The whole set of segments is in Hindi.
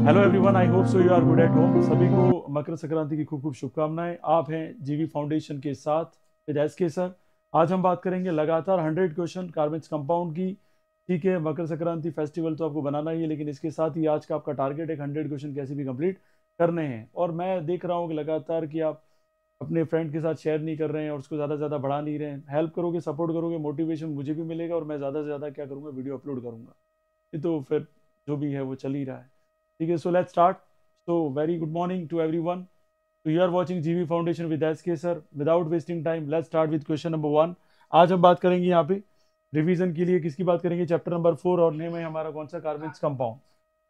Hello everyone, I hope so you are good at home. सभी को मकर संक्रांति की खूब खूब शुभकामनाएं। आप हैं जीवी फाउंडेशन के साथ विद एस के सर। आज हम बात करेंगे लगातार 100 क्वेश्चन कार्बन्स कंपाउंड की। ठीक है, मकर संक्रांति फेस्टिवल तो आपको बनाना ही है, लेकिन इसके साथ ही आज का आपका टारगेट एक 100 क्वेश्चन कैसे भी कंप्लीट करने हैं। और मैं देख रहा हूँ कि लगातार कि आप अपने फ्रेंड के साथ शेयर नहीं कर रहे हैं और उसको ज़्यादा से ज़्यादा बढ़ा नहीं रहे हैं। हेल्प करोगे, सपोर्ट करोगे, मोटिवेशन मुझे भी मिलेगा और मैं ज़्यादा से ज़्यादा क्या करूँगा, वीडियो अपलोड करूँगा। ये तो फिर जो भी है वो चल ही रहा है। ठीक है, so let's start. So, very good morning to everyone. So, you are watching GV Foundation with SK sir. Without wasting time, let's start with question number 1. आज हम बात करेंगे यहाँ पे रिवीजन के लिए किसकी बात करेंगे, चैप्टर नंबर 4 और नेम है हमारा कौन सा, कार्बन्स कंपाउंड।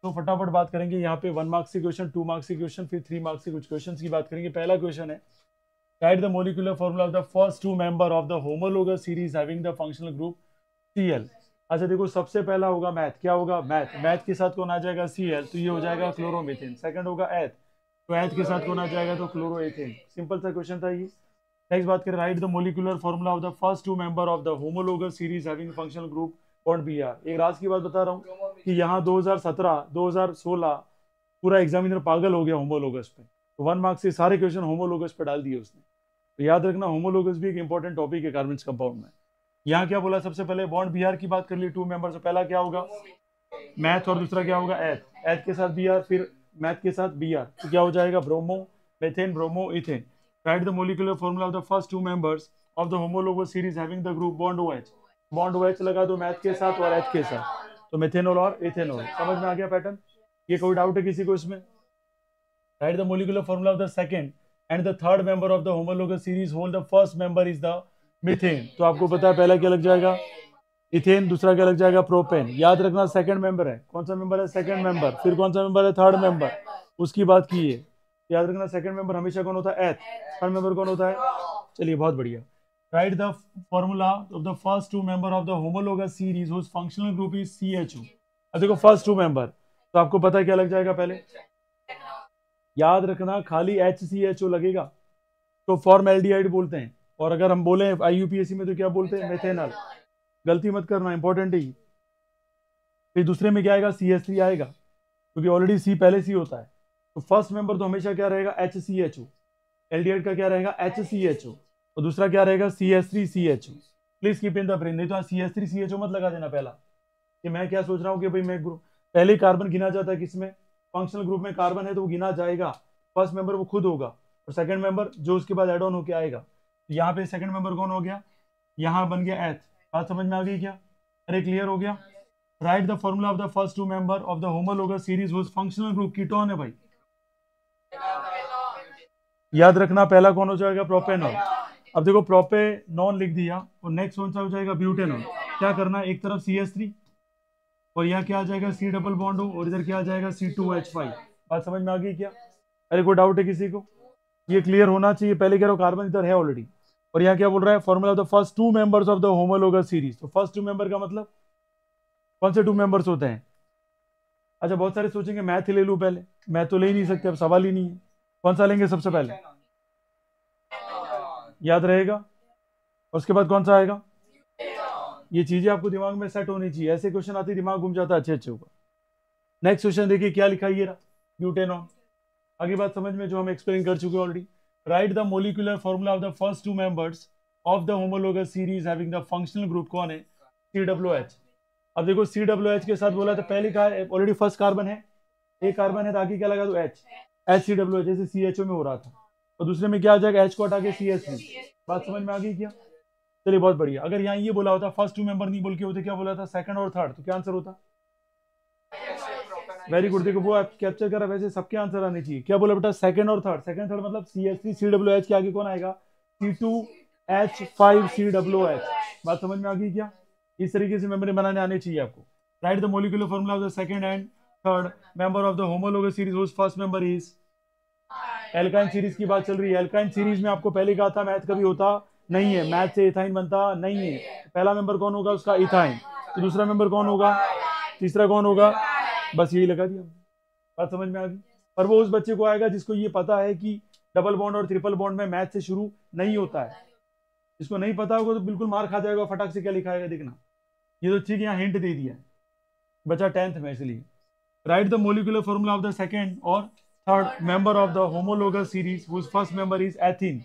तो फटाफट बात करेंगे यहाँ पे 1 मार्क्स के क्वेश्चन, 2 मार्क्स के क्वेश्चन, फिर 3 मार्क्स के कुछ क्वेश्चन की बात करेंगे। पहला क्वेश्चन है, right the molecular formula of the first 2 member of the homologous series having the functional group Cl। अच्छा देखो, सबसे पहला होगा मैथ। क्या होगा? मैथ। मैथ के साथ कौन आ जाएगा? Cl, तो ये हो जाएगा क्लोरोमीथेन। सेकंड होगा एथ, तो एथ के साथ कौन आ जाएगा? तो क्लोरोएथेन। सिंपल सा क्वेश्चन था ये। नेक्स्ट बात करें, right the molecular formula of the first 2 member of the homologous series having functional group bond Br। एक राज की बात बता रहा हूँ कि यहाँ 2017 2016 पूरा एग्जामिनर पागल हो गया होमोलोगस पे, तो 1 मार्क्स से सारे क्वेश्चन होमोलोगस पे डाल दिए उसने। तो याद रखना, होमोलोगस भी एक इंपॉर्टेंट टॉपिक है कार्बन्स कंपाउंड में। यहाँ क्या बोला? सबसे पहले बॉन्ड Br की बात कर ली 2 मेंबर से। पहला क्या होगा? मैथ, और दूसरा क्या होगा? एथ। एथ के साथ Br, फिर मैथ के साथ Br, तो क्या हो जाएगा? Bromo methane bromo ethane. Right the molecular formula of the first 2 members of the homologous series having the group bond OH। Bond OH लगा दो मैथ के साथ और एथ के साथ, तो मेथेनॉल और इथेनॉल। समझ में आ गया पैटर्न? ये कोई डाउट है किसी को इसमें? Right the molecular formula of the second and the third member of the homologous series hold the first member is the methane. तो आपको पता है पहला क्या लग जाएगा? इथेन। दूसरा क्या लग जाएगा? प्रोपेन। याद रखना, सेकंड मेंबर है। कौन सा मेंबर है? Second member. फिर कौन सा मेंबर है? Third member. उसकी बात की है, याद रखना सेकंड मेंबर हमेशा कौन होता है? एथ। थर्ड मेंबर कौन होता है? चलिए, बहुत बढ़िया। Write the formula of the first 2 member of the homologous series whose functional group is CHO। अब देखो फर्स्ट 2 मेंबर, तो आपको पता है क्या लग जाएगा? पहले याद रखना, खाली HCHO लगेगा तो फॉर्मएल्डिहाइड बोलते हैं, और अगर हम बोले IUPAC में तो क्या बोलते हैं? मेथेनॉल। गलती मत करना, इंपॉर्टेंट है। फिर दूसरे में क्या आएगा? CH3 आएगा, क्योंकि ऑलरेडी C पहले C होता है। तो फर्स्ट मेंबर तो हमेशा क्या रहेगा? HCHO। एल्डिहाइड का क्या रहेगा? HCHO। और दूसरा क्या रहेगा? CH3CHO। Please keep in the brain, नहीं तो CH3CHO मत लगा देना पहला। कि मैं क्या सोच रहा हूँ कि भाई मैं ग्रुप, पहले कार्बन गिना जाता है किसमें? फंक्शनल ग्रुप में कार्बन है तो वो गिना जाएगा। फर्स्ट मेंबर वो खुद होगा, और सेकंड मेंबर जो उसके बाद एड ऑन होके आएगा। यहाँ पे सेकंड मेंबर कौन हो गया? यहाँ बन गया एथ। बात समझ में आ गई क्या? अरे क्लियर हो गया? Write the formula of the first 2 member of the homologous series whose functional group ketone है भाई। याद रखना, पहला कौन हो जाएगा? प्रोपेनॉल। अब देखो, प्रोपेनॉन लिख दिया और नेक्स्ट कौन सा हो जाएगा? ब्यूटेनॉल। क्या करना, एक तरफ CH3 और यहाँ क्या आ जाएगा? C डबल बॉन्ड हो, और इधर क्या आ जाएगा? C2H5। बात समझ में आ गई क्या? अरे कोई डाउट है किसी को? ये क्लियर होना चाहिए। पहले कह रहा हूँ कार्बन इधर है ऑलरेडी, और यहाँ क्या बोल रहा है? Formula of the first 2 members of the homologous series. तो फर्स्ट 2 मेंबर का मतलब कौन से 2 मेंबर्स होते हैं? अच्छा, बहुत सारे सोचेंगे मैथ ही ले लूं पहले। मैं तो ले ही नहीं सकते, अब सवाल ही नहीं है। कौन सा लेंगे सबसे पहले? याद रहेगा। और उसके बाद कौन सा आएगा? ये चीजें आपको दिमाग में सेट होनी चाहिए। ऐसे क्वेश्चन आते दिमाग घूम जाता है अच्छे अच्छे ऊपर। नेक्स्ट क्वेश्चन देखिए क्या लिखा है, ये रहा ब्यूटेनॉन। आगे बात समझ में, जो हम एक्सप्लेन कर चुके हैं already. Right the molecular formula of the first 2 members of the homologous series having the functional group कौन है? COOH। अब देखो COOH के साथ बोला तो पहले कहा ऑलरेडी फर्स्ट कार्बन है, एक कार्बन है, तो आगे क्या लगा दो? H। HCOOH, जैसे CHO में हो रहा था। और दूसरे में क्या आ जाएगा? H को हटा के CH3। बात समझ में आ गई क्या? चलिए, बहुत बढ़िया। अगर यहाँ ये बोला होता फर्स्ट 2 मेंबर नहीं बोल के होते, क्या बोला था? सेकंड और थर्ड, तो क्या आंसर होता? Very good. देखो वो आप कैप्चर करा, वैसे सबके आंसर आने चाहिए। क्या बोला बेटा? सेकंड और थर्ड। सेकंड थर्ड मतलब CH3 COOH के आगे कौन आएगा? C2H5 COOH। बात समझ में आ गई क्या? इस तरीके से मेमोरी बनाने आने चाहिए आपको। Write the molecular formula of the second and third member of the homologous series whose first member is. Alkyne series की बात चल रही है। एल्काइन सीरीज में आपको पहले कहा था मैथ कभी होता नहीं है, मैथ से इथाइन बनता नहीं है। पहला मेंबर कौन होगा उसका? इथाइन। तो दूसरा मेंबर कौन होगा? तीसरा कौन होगा? बस यही लगा दिया। बात समझ में आ गई? पर वो उस बच्चे को आएगा जिसको ये पता है कि डबल बॉन्ड और ट्रिपल बॉन्ड में मैथ से शुरू नहीं होता है। इसको नहीं पता होगा तो बिल्कुल मार खा जाएगा। फटाक से क्या लिखा है देखना। ये तो ठीक है, यहाँ हिंट दे दिया है, बचा 10th में इसलिए। Write the molecular formula of the second और third member of the homologous series whose first member is ethene.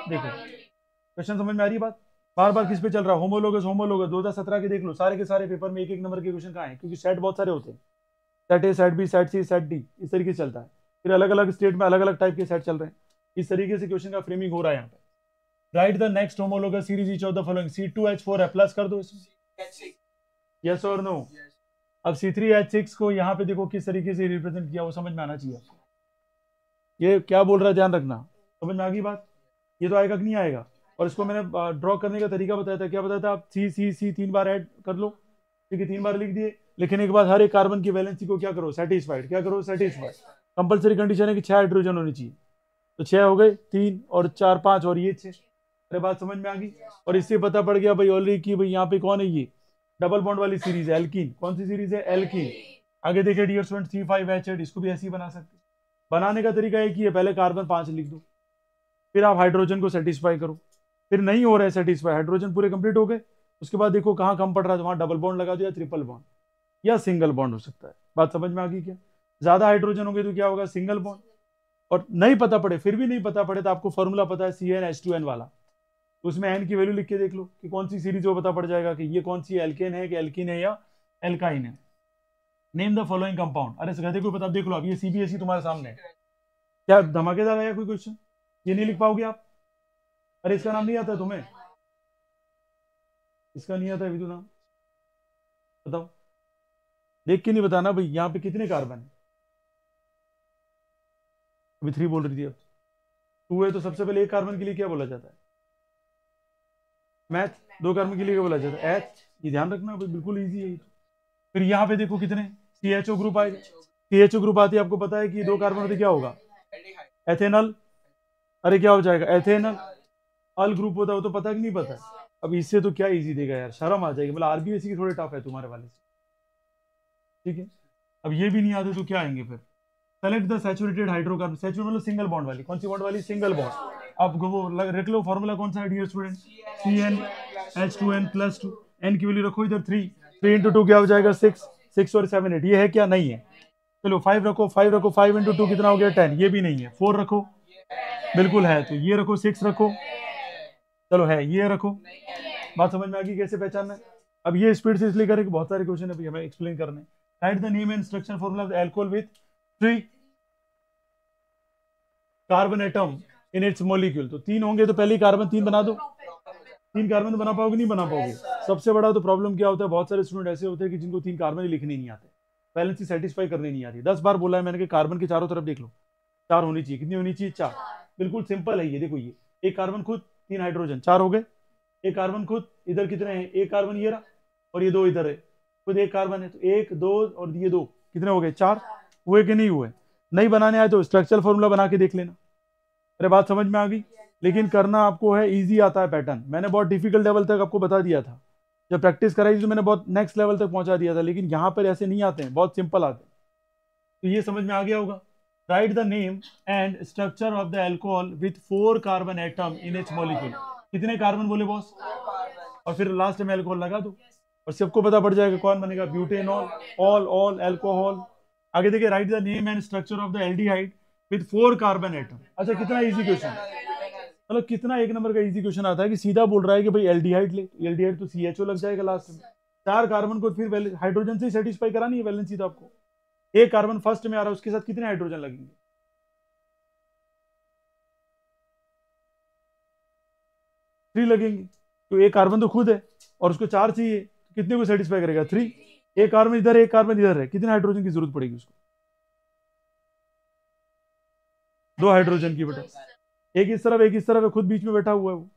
देखो क्वेश्चन समझ में आ रही है बात? बार बार किस पे चल रहा है? होमोलोगस होमोलोगस 2017 के देख लो, सारे के सारे पेपर में एक एक नंबर के क्वेश्चन कहाँ है, क्योंकि सेट बहुत सारे होते हैं, set A set B set C set D, इस तरीके से चलता है। फिर अलग अलग स्टेट में अलग अलग टाइप के सेट चल रहे हैं, इस तरीके से क्वेश्चन का फ्रेमिंग हो रहा है यहाँ पे। Right the next homologous series each of the following. C2H4 है, प्लस कर दो इसमें, यस और नो। अब C3H6 को यहाँ पे देखो किस तरीके से रिप्रेजेंट किया, वो समझ में आना चाहिए आपको। ये क्या बोल रहा है ध्यान रखना, समझ में आ गई बात? ये तो आएगा कि नहीं आएगा? और इसको मैंने ड्रॉ करने का तरीका बताया था, क्या बताया था? आप सी सी सी 3 बार ऐड कर लो, ठीक है, 3 बार लिख दिए, लिखने के बाद हर एक कार्बन की वैलेंसी को क्या करो? सेटिस्फाइड। क्या करो? सेटिस्फाइड। कंपलसरी कंडीशन है कि 6 हाइड्रोजन होनी चाहिए, तो 6 हो गए, 3 और 4 5 और ये 6। अरे बात समझ में आ गई? और इससे पता पड़ गया भाई ऑलरेडी कि भाई यहाँ पे कौन है, ये डबल बॉन्ड वाली सीरीज है, एल्कीन। कौन सी सीरीज है? एल्कीन। आगे देखिए डियर स्टूडेंट, C5H8, इसको भी ऐसे ही बना सकते। बनाने का तरीका एक ही है, पहले कार्बन 5 लिख दो, फिर आप हाइड्रोजन को सेटिस्फाई करो, फिर नहीं हो रहा है सेटिस्फाई, हाइड्रोजन पूरे कंप्लीट हो गए, उसके बाद देखो कहाँ कम पड़ रहा है, तो वहां डबल बॉन्ड लगा दिया, ट्रिपल बॉन्ड या सिंगल बॉन्ड हो सकता है। बात समझ में आ गई क्या? ज्यादा हाइड्रोजन हो गए तो क्या होगा? Single bond. और नहीं पता पड़े, फिर भी नहीं पता पड़े, तो आपको फॉर्मूला पता है CnH2n वाला, उसमें एन की वैल्यू लिख के देख लो कि कौन सी सीरीज, वो पता पड़ जाएगा कि ये कौन सी एल्केन है कि एल्कीन है या एल्काइन है। Name the following compound. अरे गधे को पता, देख लो, अब ये CBSE तुम्हारे सामने है, क्या धमाकेदार आया कोई क्वेश्चन? ये नहीं लिख पाओगे आप? अरे इसका नाम नहीं आता तुम्हें? इसका नहीं आता विदु नाम? बताओ, देख के नहीं बताना भाई। यहाँ पे कितने कार्बन है? अभी 3 बोल रही थी, अब 2 है, तो सबसे पहले एक कार्बन के लिए क्या बोला जाता है? मैथ। 2 कार्बन के लिए क्या बोला जाता है? एच। ये ध्यान रखना भाई, बिल्कुल ईजी है। फिर यहाँ पे देखो कितने CHO ग्रुप आएगा। CHO ग्रुप आती है, आपको पता है कि 2 कार्बन होते, क्या होगा? एथेनल। अरे क्या हो जाएगा? एथेनल। अल ग्रुप होता है, वो तो पता कि नहीं पता? अब इससे तो क्या इजी देगा यार, शर्म आ जाएगी। मतलब RBSE की थोड़े टफ है तुम्हारे वाले से, ठीक है। अब ये भी नहीं आते तो क्या आएंगे फिर? Select the saturated hydrocarbon. Saturated मतलब सिंगल बॉन्ड वाली, कौन सी बॉन्ड वाली? Single bond. अब वो रख लो फॉर्मूला कौन सा है डियर स्टूडेंट? CnH2n+2। n की वैल्यू रखो इधर 3, 3 × 2 क्या हो जाएगा? 6, 6 और 7 8। ये है क्या? नहीं है। चलो 5 रखो, 5 रखो, 5 × 2 कितना हो गया? 10। ये भी नहीं है। 4 रखो, बिल्कुल है, तो ये रखो। 6 रखो, चलो है, ये रखो। बात समझ में आ गई कैसे पहचानना है? अब ये स्पीड से इसलिए करें कि बहुत सारे क्वेश्चन अभी हमें एक्सप्लेन करने। Right the name and structure formula of alcohol with 3 carbon atom in its molecule. तो 3 होंगे, तो पहले कार्बन 3 बना दो। 3 कार्बन बना पाओगे? नहीं बना पाओगे। सबसे बड़ा तो प्रॉब्लम क्या होता है, बहुत सारे स्टूडेंट ऐसे होते हैं कि जिनको 3 कार्बन ही लिखने नहीं आते, बैलेंस सेटिस्फाई करने नहीं आती। 10 बार बोला है मैंने कि कार्बन के चारों तरफ देख लो, 4 होनी चाहिए। कितनी होनी चाहिए? 4। बिल्कुल सिंपल है ये, देखो ये एक कार्बन खुद, 3 हाइड्रोजन, 4 हो गए। एक कार्बन खुद, इधर कितने हैं? एक कार्बन ये रहा, और ये 2 इधर है, खुद एक कार्बन है, तो 1 2 और ये 2 कितने हो गए? 4 हुए कि नहीं हुए? नहीं बनाने आए तो स्ट्रक्चरल फॉर्मूला बना के देख लेना। अरे बात समझ में आ गई? लेकिन करना आपको है, इजी आता है पैटर्न। मैंने बहुत डिफिकल्ट लेवल तक आपको बता दिया था, जब प्रैक्टिस कराई थी तो मैंने बहुत नेक्स्ट लेवल तक पहुंचा दिया था, लेकिन यहाँ पर ऐसे नहीं आते हैं, बहुत सिंपल आते हैं। तो ये समझ में आ गया होगा। Right the name and structure of the alcohol with 4 carbon atom in its molecule. कितने कार्बन बोले बॉस? और फिर लास्ट में अल्कोहल लगा दो, और सबको पता पड़ जाएगा कौन बनेगा। Butanol, all alcohol. आगे देखिए, right the name and structure of the aldehyde with 4 carbon atom. अच्छा कितना इजी क्वेश्चन, मतलब कितना एक नंबर का इजी क्वेश्चन आता है कि सीधा बोल रहा है कि भाई एल्डिहाइड ले, एल्डिहाइड तो CHO लग जाएगा लास्ट में। 4 कार्बन को फिर हाइड्रोजन से सेटिस्फाई करानी है वैलेंसी, तो आपको एक कार्बन फर्स्ट में आ रहा है, उसके साथ कितने हाइड्रोजन लगेंगे? 3 लगेंगे। तो एक कार्बन तो खुद है और उसको 4 चाहिए, तो कितने को सेटिस्फाई करेगा? 3। एक कार्बन इधर है, एक कार्बन इधर है, कितने हाइड्रोजन की जरूरत पड़ेगी उसको? 2 हाइड्रोजन की बेटा। एक इस तरफ एक इस तरफ है, खुद बीच में बैठा हुआ है वो,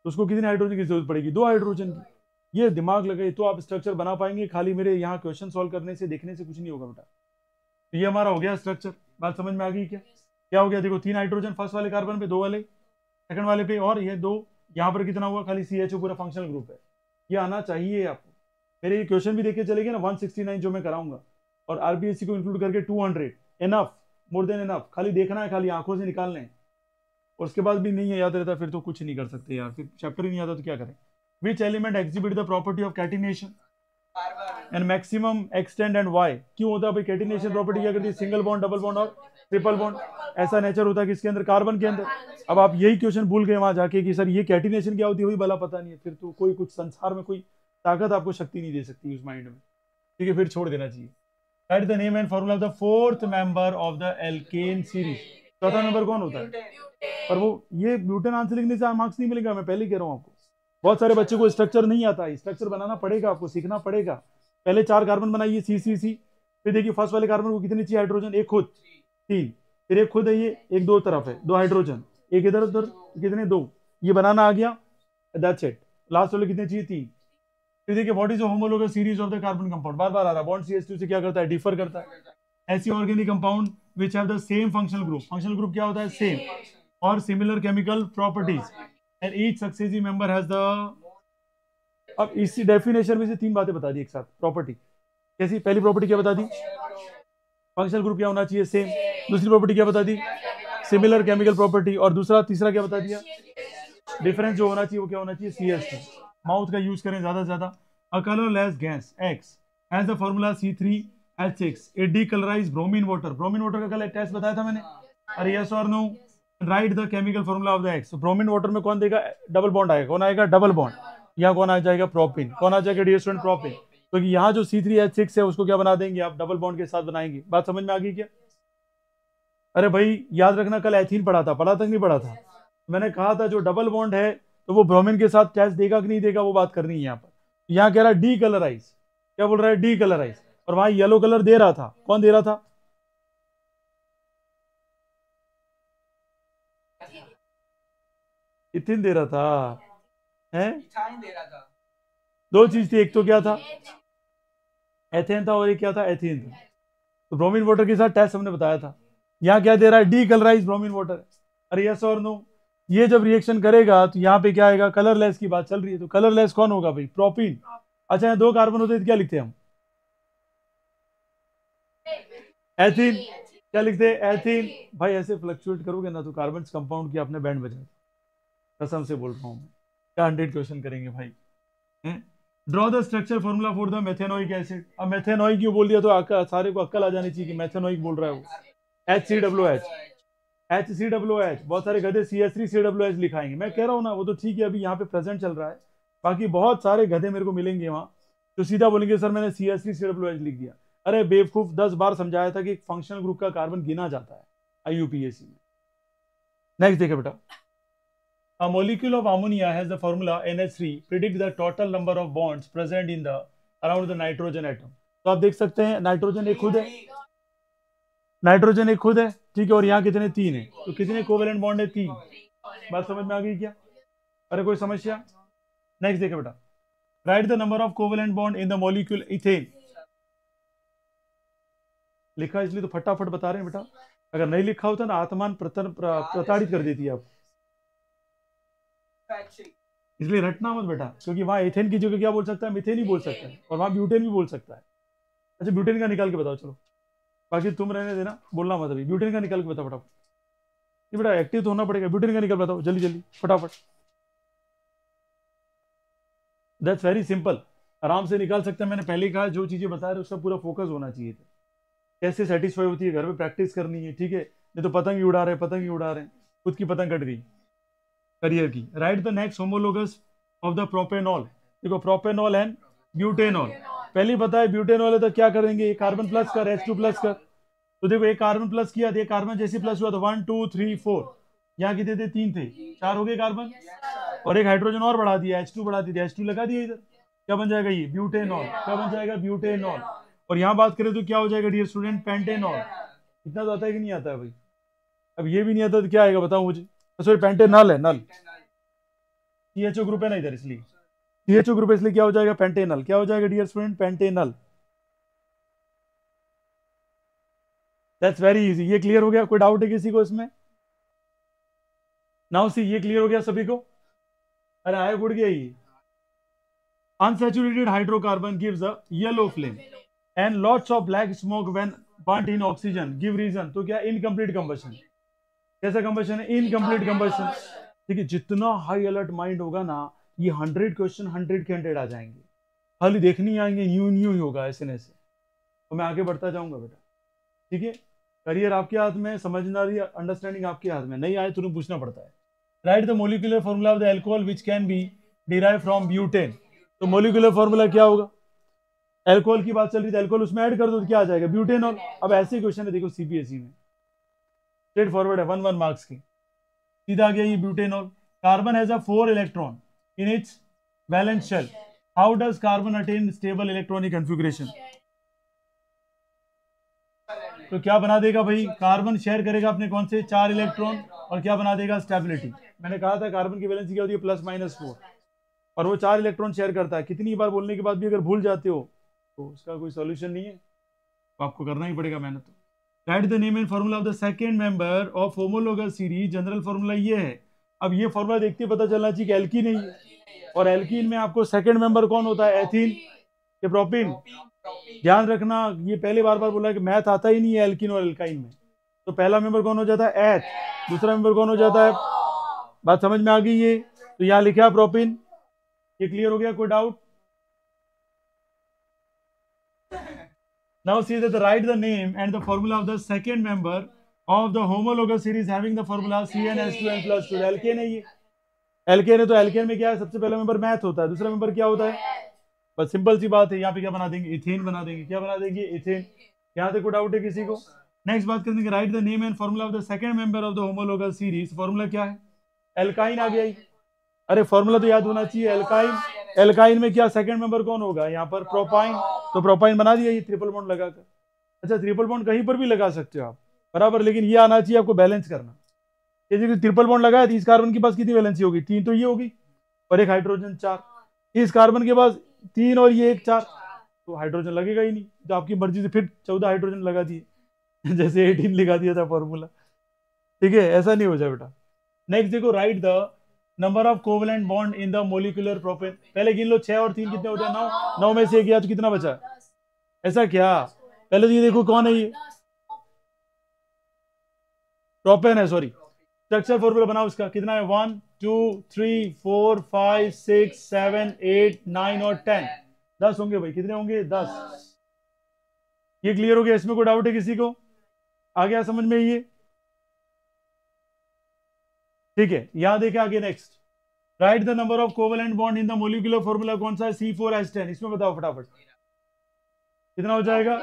तो उसको कितने हाइड्रोजन की जरूरत पड़ेगी? 2 हाइड्रोजन की। ये दिमाग लगाए तो आप स्ट्रक्चर बना पाएंगे, खाली मेरे यहाँ क्वेश्चन सॉल्व करने से, देखने से कुछ नहीं होगा बेटा। तो ये हमारा हो गया स्ट्रक्चर। बात समझ में आ गई क्या? क्या हो गया? देखो 3 हाइड्रोजन फर्स्ट वाले कार्बन पे, 2 वाले सेकंड वाले पे, और ये 2 यहाँ पर कितना हुआ? खाली CHO पूरा फंक्शनल ग्रुप है। ये आना चाहिए आपको। मेरे ये क्वेश्चन भी देखे चलेंगे ना, 169 जो मैं कराऊंगा, और RBSE को इंक्लूड करके 200, इनफ, मोर देन इनफ। खाली देखना है, खाली आंखों से निकालने हैं, और उसके बाद भी नहीं है याद रहता, फिर तो कुछ नहीं कर सकते यार, फिर चैप्टर ही नहीं आता तो क्या करें। Which element exhibit the property of catenation? And maximum extend and why. क्यों होता है भाई? कैटिनेशन प्रॉपर्टी क्या करती है? सिंगल बॉन्ड, डबल बॉन्ड और ट्रिपल बॉन्ड। ऐसा नेचर होता है किसके अंदर? कार्बन के अंदर। अब आप यही क्वेश्चन भूल गए वहां जाके कि सर ये कैटिनेशन क्या होती है, वही भला पता नहीं है, फिर तो कोई कुछ संसार में कोई ताकत आपको शक्ति नहीं दे सकती उस माइंड में, ठीक है, फिर छोड़ देना चाहिए। Right the name and formula of the fourth member of the alkene series. चौथा मेंबर कौन होता है? पर वो ये ब्यूटेन आंसर लिखने से मार्क्स नहीं मिलेगा, मैं पहले ही कह रहा हूँ आपको। बहुत सारे बच्चों को स्ट्रक्चर नहीं आता है, स्ट्रक्चर बनाना पड़ेगा, आपको सीखना पड़ेगा। पहले 4 कार्बन बनाइए, सी सी सी, फिर देखिए फर्स्ट वाले कार्बन को कितनी चाहिए हाइड्रोजन? एक खुद 3, फिर एक खुद है ये, एक 2 तरफ है 2 हाइड्रोजन, एक इधर उधर कितने 2, ये बनाना आ गया, दैट्स इट। लास्ट वाले कितने चाहिए? 3। फिर देखिए what is the homologous series of the carbon compound, बार बार आ रहा, बॉन्ड CH2 से क्या करता है? डिफर करता है। ऐसी organic compound which have the same functional group, functional group क्या होता है? सेम, और similar chemical properties, and each successive member has the. अब इसी डेफिनेशन में से 3 बातें बता दी एक साथ। प्रॉपर्टी कैसी? पहली प्रॉपर्टी क्या बता दी? फंक्शनल ग्रुप क्या होना चाहिए? सेम। दूसरी प्रॉपर्टी क्या बता दी? Similar chemical property. और तीसरा क्या बता दिया? डिफरेंस जो होना चाहिए वो क्या होना चाहिए? CH2। माउथ का यूज करें ज्यादा से ज्यादा। A colourless gas X has the formula C3H6, a decolourised bromine water. Bromine water का कल टेस्ट बताया था मैंने, अरे यस और no? Write the chemical formula of the X। Bromine water में कौन देगा? डबल बॉन्ड आएगा। कौन आएगा? Double bond. यहाँ कौन आ जाएगा? प्रोपिन। कौन आ जाएगा डियर स्टूडेंट? प्रोपिन। तो यहाँ जो C3H6 है उसको क्या बना देंगे आप? डबल बॉन्ड के साथ बनाएंगे। बात समझ में आ गई क्या? अरे भाई याद रखना, कल एथीन पढ़ा था, पढ़ा तक नहीं पढ़ा था? मैंने कहा था जो डबल बॉन्ड है तो वो ब्रोमीन के साथ टेस्ट देगा कि नहीं देगा, वो बात करनी है यहाँ पर। यहाँ कह रहा है डी कलराइज, क्या बोल रहा है? D colourise. और वहां येलो कलर दे रहा था, कौन दे रहा था? इथिन दे रहा था, है? दे रहा था। 2 चीज थी, एक तो क्या था? एथेन था, और एक क्या था? एथीन था। तो ब्रोमीन वाटर के साथ टेस्ट हमने बताया था। यहाँ क्या दे रहा है? D colourise bromine water. अरे यस और नो? ये जब रिएक्शन करेगा तो यहाँ पे क्या आएगा? कलरलेस की बात चल रही है, तो कलरलेस कौन होगा भाई? प्रोपीन। अच्छा यहाँ 2 कार्बन होते तो क्या लिखते हैं हम? एथीन। क्या लिखते हैं? एथीन। भाई ऐसे फ्लक्चुएट करोगे ना तो कार्बन कंपाउंड की आपने बैंड बजा दी, कसम से बोल रहा हूँ मैं। क्या 100 क्वेश्चन करेंगे भाई? Draw the structure formula for the methanoic acid. अब मेथेनोइक क्यों बोल दिया तो सारे को अक्ल आ जानी चाहिए कि मेथेनोइक बोल रहा है वो। HCOOH, HCOOH। बहुत सारे गधे CH3COOH लिखाएंगे, मैं कह रहा हूँ ना, वो तो ठीक है, अभी यहाँ पे प्रेजेंट चल रहा है। बाकी बहुत सारे गधे मेरे को मिलेंगे वहां तो सीधा बोलेंगे सर मैंने CH3COOH लिख दिया। अरे बेवकूफ, 10 बार समझाया था कि एक फंक्शनल ग्रुप का कार्बन गिना जाता है IUPAC में। नेक्स्ट देखिए बेटा, a molecule of ammonia has the formula NH3, predict the total number of bonds present in the around the nitrogen atom। तो आप देख सकते हैं नाइट्रोजन एक खुद है, नाइट्रोजन एक खुद है, ठीक है, और यहाँ कितने? 3 है। तो कितने कोवेलेंट बॉन्ड है? 3। बात समझ में आ गई क्या? अरे कोई समस्या? नेक्स्ट देखिए बेटा, right the number of covalent bond in the molecule ethane. लिखा इसलिए तो फटाफट बता रहे हैं बेटा, अगर नहीं लिखा होता ना आत्मान प्रताड़ित कर देती है आप, इसलिए रटना मत बेटा, क्योंकि वहां एथेन की जगह क्या बोल सकता है? मिथेन ही बोल सकता है, और वहां ब्यूटेन भी बोल सकता है। अच्छा ब्यूटेन का निकाल के बताओ, चलो बाकी तुम रहने देना, बोलना मत अभी। ब्यूटेन का निकाल के बताओ फटाफट, ये बेटा एक्टिव तो होना पड़ेगा। ब्यूटेन का निकाल बताओ जल्दी जल्दी फटाफट। दैट्स वेरी सिंपल, आराम से निकाल सकते हैं। मैंने पहले कहा जो चीजें बता रहे उसका पूरा फोकस होना चाहिए था। कैसे सेटिस्फाई होती है, घर में प्रैक्टिस करनी है, ठीक है, नहीं तो पतंग ही उड़ा रहे, पतंग ही उड़ा रहे, खुद की पतंग कट गई करियर की। Right the next homologous of the propanol. देखो प्रोपेनॉल एंड ब्यूटेनॉल, पहले पता है ब्यूटेनॉल है तो क्या करेंगे? कार्बन प्लस कर, H2 प्लस कर। तो देखो एक कार्बन प्लस किया, एक कार्बन जैसे प्लस हुआ तो 1 2 3 4, यहाँ कितने थे? 3 थे, 4 हो गए कार्बन, और एक हाइड्रोजन और बढ़ा दिया, H2 बढ़ा दिया, H2 लगा दिया इधर, क्या बन जाएगा? ये ब्यूटेनॉल। क्या बन जाएगा? ब्यूटेनॉल। और यहाँ बात करें तो क्या हो जाएगा डियर स्टूडेंट? पेंटेनॉल। इतना तो आता है कि नहीं आता है भाई? अब ये भी नहीं आता तो क्या आएगा बताओ मुझे? सॉरी पेंटेनॉल है, नल, CHO ग्रुप है ना इधर, इसलिए CHO ग्रुप है, इसलिए क्या हो जाएगा? पेंटेनल। क्या हो जाएगा dear student? Pentanal. That's very easy. ये क्लियर हो गया? कोई डाउट है किसी को इसमें? नाउ सी, ये क्लियर हो गया सभी को? अरे आया गुड़ गया ये। Unsaturated hydrocarbon gives a yellow flame and lots of black smoke when burnt in oxygen, give reason. तो क्या? Incomplete combustion. कैसा कंबशन है? Incomplete combustion. ठीक है, जितना हाई अलर्ट माइंड होगा ना, ये 100 क्वेश्चन 100 के 100 आ जाएंगे। खाली देखनी आएंगे, यूं यूं ही होगा ऐसे ऐसे, तो मैं आगे बढ़ता जाऊंगा बेटा। ठीक है, करियर आपके हाथ में, समझदारी अंडरस्टैंडिंग आपके हाथ में, नहीं आए तुम्हें पूछना पड़ता है। Right the molecular formula of the alcohol which can be derive from butane. तो मोलिकुलर फॉर्मूला क्या होगा, अल्कोहल की बात चल रही थी, अल्कोहल उसमें ऐड कर दो तो क्या आ जाएगा, ब्यूटेनॉल। अब ऐसे क्वेश्चन है देखो सीपीएससी में, स्ट्रेट फॉरवर्ड है, 1 मार्क्स की, सीधा आ गया ये butanol. Carbon has a 4 electron in its valence shell, how does carbon attain stable electronic configuration. तो क्या बना देगा भाई, कार्बन शेयर करेगा अपने कौन से 4 इलेक्ट्रॉन, और क्या बना देगा, स्टेबिलिटी। मैंने कहा था कार्बन की वैलेंसी क्या होती है, +-4, और वो 4 इलेक्ट्रॉन शेयर करता है। कितनी बार बोलने के बाद भी अगर भूल जाते हो तो उसका कोई सॉल्यूशन नहीं है, तो आपको करना ही पड़ेगा मेहनत। Right the name and formula of the second member of homologous series. General formula ये है, अब ये फॉर्मूला देखते ही पता चलना चाहिए कि एल्कीन नहीं है, और एल्कीन में आपको सेकंड मेंबर कौन होता है, एथीन के प्रोपीन। ध्यान रखना, ये पहले बार बार बोला कि मैथ आता ही नहीं है एल्कीन और एल्काइन में। तो पहला मेंबर कौन हो जाता है, एथ, दूसरा मेंबर कौन हो जाता है, बात समझ में आ गई ये। तो यहाँ लिखा है प्रोपीन, ये क्लियर हो गया, कोई doubt. Now see that write the name and the formula of the second member of the homologous series having the formula CnH2n+2। Alkane है ये, एल्केन है तो एल्केन में क्या है, सबसे पहला मेंबर मैथ होता है, दूसरा मेंबर क्या होता है, बस सिंपल सी बात है। यहाँ पे क्या बना देंगे, इथेन बना देंगे, क्या बना देंगे, इथेन। यहाँ तक कोई डाउट है किसी को। नेक्स्ट बात करेंगे, right the name and formula of the second member of the homologous series. Formula क्या है, एल्काइन आ गया। अरे फॉर्मूला तो याद होना चाहिए, एल्काइन। एल्काइन में क्या सेकंड मेंबर कौन होगा, यहाँ पर प्रोपाइन, तो प्रोपाइन बना दिया ये ट्रिपल बॉन्ड लगाकर। अच्छा, ट्रिपल बॉन्ड कहीं पर भी लगा सकते हो आप, बराबर, लेकिन ये आना चाहिए आपको बैलेंस करना। ये ट्रिपल बॉन्ड लगाया, इस कार्बन के पास कितनी वैलेंसी होगी, 3 तो ये होगी, और एक हाइड्रोजन 4। इस कार्बन के पास 3 और ये 1 4, तो हाइड्रोजन लगेगा ही नहीं, तो आपकी मर्जी से फिर 14 हाइड्रोजन लगा दिए जैसे 18 लिखा दिया था फॉर्मूला। ठीक है, ऐसा नहीं हो जाए बेटा। नेक्स्ट देखो, right the number of covalent bond in the molecular propane. पहले गिन लो, 6 और 3 कितने होते हैं, 9। 9 में से 1 गया तो कितना बचा, ऐसा क्या, पहले तो ये देखो कौन है, ये प्रोपेन है, सॉरी। स्ट्रक्चर फॉर्मूला बनाओ उसका, कितना है, 1 2 3 4 5 6 7 8 9 और 10, 10 होंगे भाई, कितने होंगे, 10। ये क्लियर हो गया, इसमें कोई डाउट है किसी को, आ गया समझ में ये। ठीक है, यहां देखें आगे, next write the number of covalent bond in the molecular formula कौन सा है, C4H10। इसमें बताओ फटाफट कितना हो जाएगा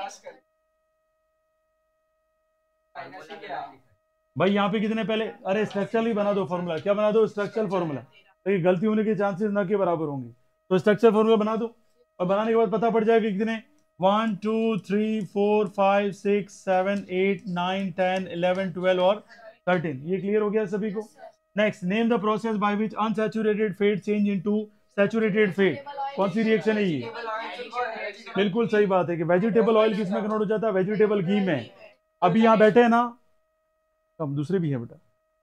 भाई, यहाँ पे कितने पहले, अरे स्ट्रक्चर ही बना दो फॉर्मूला, क्या बना दो, स्ट्रक्चर फॉर्मूला, ताकि गलती होने के चांसेस ना के बराबर होंगे। तो स्ट्रक्चर फॉर्मूला बना दो, और बनाने के बाद पता पड़ जाएगा कितने, 1 2 3 4 5 6 7 8 9 10 11 12 और 13। ये क्लियर हो गया सभी को। Next, name the process by which unsaturated fat change into saturated fat. कौन सी रिएक्शन है ये, बिल्कुल सही बात है कि वेजिटेबल ऑयल किस में कन्वर्ट हो जाता है, वेजिटेबल घी में। अभी यहाँ बैठे हैं ना, हम दूसरे भी हैं बेटा,